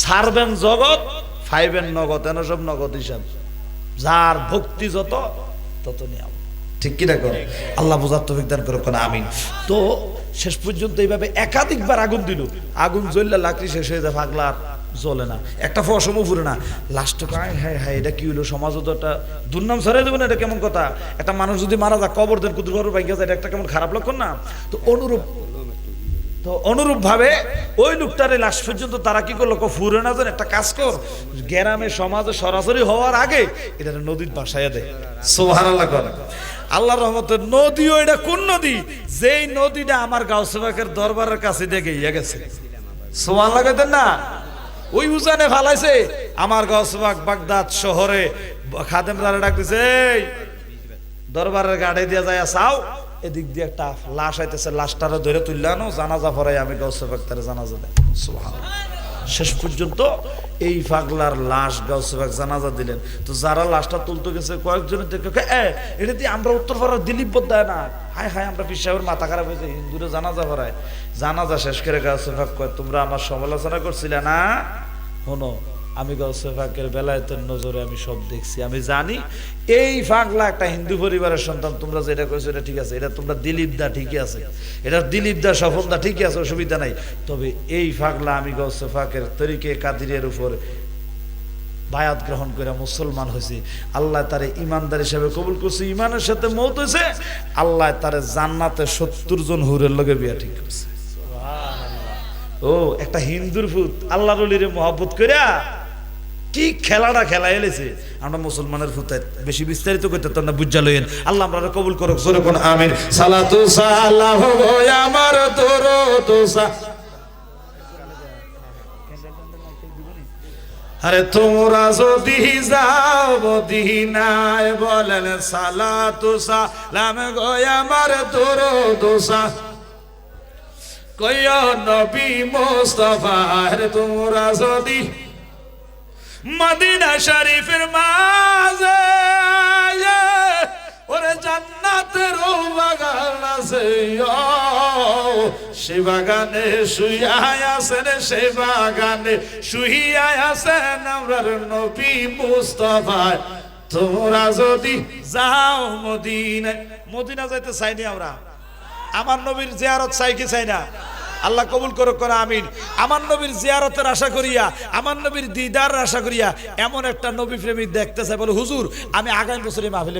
ছাড়বেন জগৎ, পাইবেন নগদ। এন সব নগদ হিসাব। যার ভক্তি যত তত নিয়ম। ঠিক কিনা করে আল্লাহ বোঝার তৌফিক দান করুক না আমিন। তো শেষ পর্যন্ত এইভাবে একাধিকবার আগুন দিল, আগুন জ্বললে লাকড়ি শেষ হয়ে যায়, পাগলার জ্বলে না, একটা ফসমও ফুরে না। লাস্ট হায় হায় হায় এটা কি হলো, সমাজও তো একটা দুর্নাম ছড়াই দেবে না, এটা কেমন কথা? একটা মানুষ যদি মারা যায় কবর দেন কুতুর ঘর ভাঙিয়া যায়, এটা একটা কেমন খারাপ লক্ষণ না? তো অনুরূপ ভাবে ওই লোকটারে লাশ পর্যন্ত তারা কি করলো, ফুরে না যেন একটা কাজ কর, গ্রামে সমাজে সরাসরি হওয়ার আগে এটা নদীর ভাসাইয়া দেয়। সুবহানাল্লাহ করে আল্লাহর রহমতের নদীও এটা কোন নদী, যেই নদীটা আমার গাউসে পাকের দরবারের কাছে দিয়ে গিয়ে গেছে। সুবহানাল্লাহ কইতেন না? ওই উজানে ফালাইছে আমার গাউসে পাক বাগদাদ শহরে খাদেমরা ডাক দিছে, এই দরবারের গাড়ি দিয়ে যায় চাও, এদিক দিয়ে একটা লাশ আইতেছে, লাশটারে ধরে তুললে আনো, জানাজা পড়াই আমি গাউসে পাক তারে জানাজা দেয়। সুবহানাল্লাহ। শেষ পর্যন্ত এই পাগলার লাশ গাউসে পাক জানাজা দিলেন। তো যারা লাশটা তুলতে গেছে কয়েকজনের দেখে এটা দিয়ে আমরা উত্তরপাড়ার দিলীপ দেয় না, হায় হায় আমরা পীর সাহেবের মাথা খারাপ হয়েছে, হিন্দুরে জানাজা পড়ায়। জানাজা শেষ করে গাউসে পাক কয়, তোমরা আমার সমালোচনা করছিলে না, শোনো আমি গাউসে পাকের বেলায়েতের নজরে আমি সব দেখছি, আমি জানি এই পাগলা একটা হিন্দু পরিবারের সন্তান, তোমরা যেটা কইছো এটা ঠিক আছে, এটা তোমরা দিলীপ দা ঠিকই আছে, এটা দিলীপ দা স্বপন দা ঠিকই আছে, অসুবিধা নাই। তবে এই পাগলা আমি গাউসে পাকের তরিকে কাদিরের উপর বায়াত গ্রহণ করে মুসলমান হয়েছে, আল্লাহ তারে ইমানদার হিসেবে কবুল করছে, ইমানের সাথে মওত হয়েছে, আল্লাহ তারে জান্নাতে 70 জন হুরের লগে বিয়া ঠিক করছে। ও একটা হিন্দুর ফুত আল্লাহর ওলিরে মহব্বত কইরা কি খেলাটা খেলা এলেছে। আমরা মুসলমানের ফুতায় বেশি বিস্তারিত করতে তো না, বুঝা লইেন। আল্লাহ আমরা কবুল করুক, জোরে কোন আমিন। সালাতু সালাম আমার দরুদ আরে তোমরা যদি যাও মদিনায়, বলেন সালাতু সালাম গো আমার দরুদ কইও নবী মুস্তাফা। আরে তোমরা যদি মদিনা শরীফের মাঝে ওরে জান্নাতের বাগান আছে, সে বাগানে শুইয়া আছেন, সে বাগানে শুইয়া আছেন আমরার নবী মুস্তাফা। তোমরা যদি যাও মদিনায়, মদিনা যাইতে চাইনি আমরা, আমার নবীর জিয়ারত চাই কি চাই না? আল্লাহ কবুল করুক করে আমিন। আমার নবীর জিয়ারতের আশা করিয়া, আমার নবীর দিদার আশা করিয়া এমন একটা নবী প্রেমিক দেখতে চাই, বলে হুজুর আমি আগামী বছরে মাহফিলে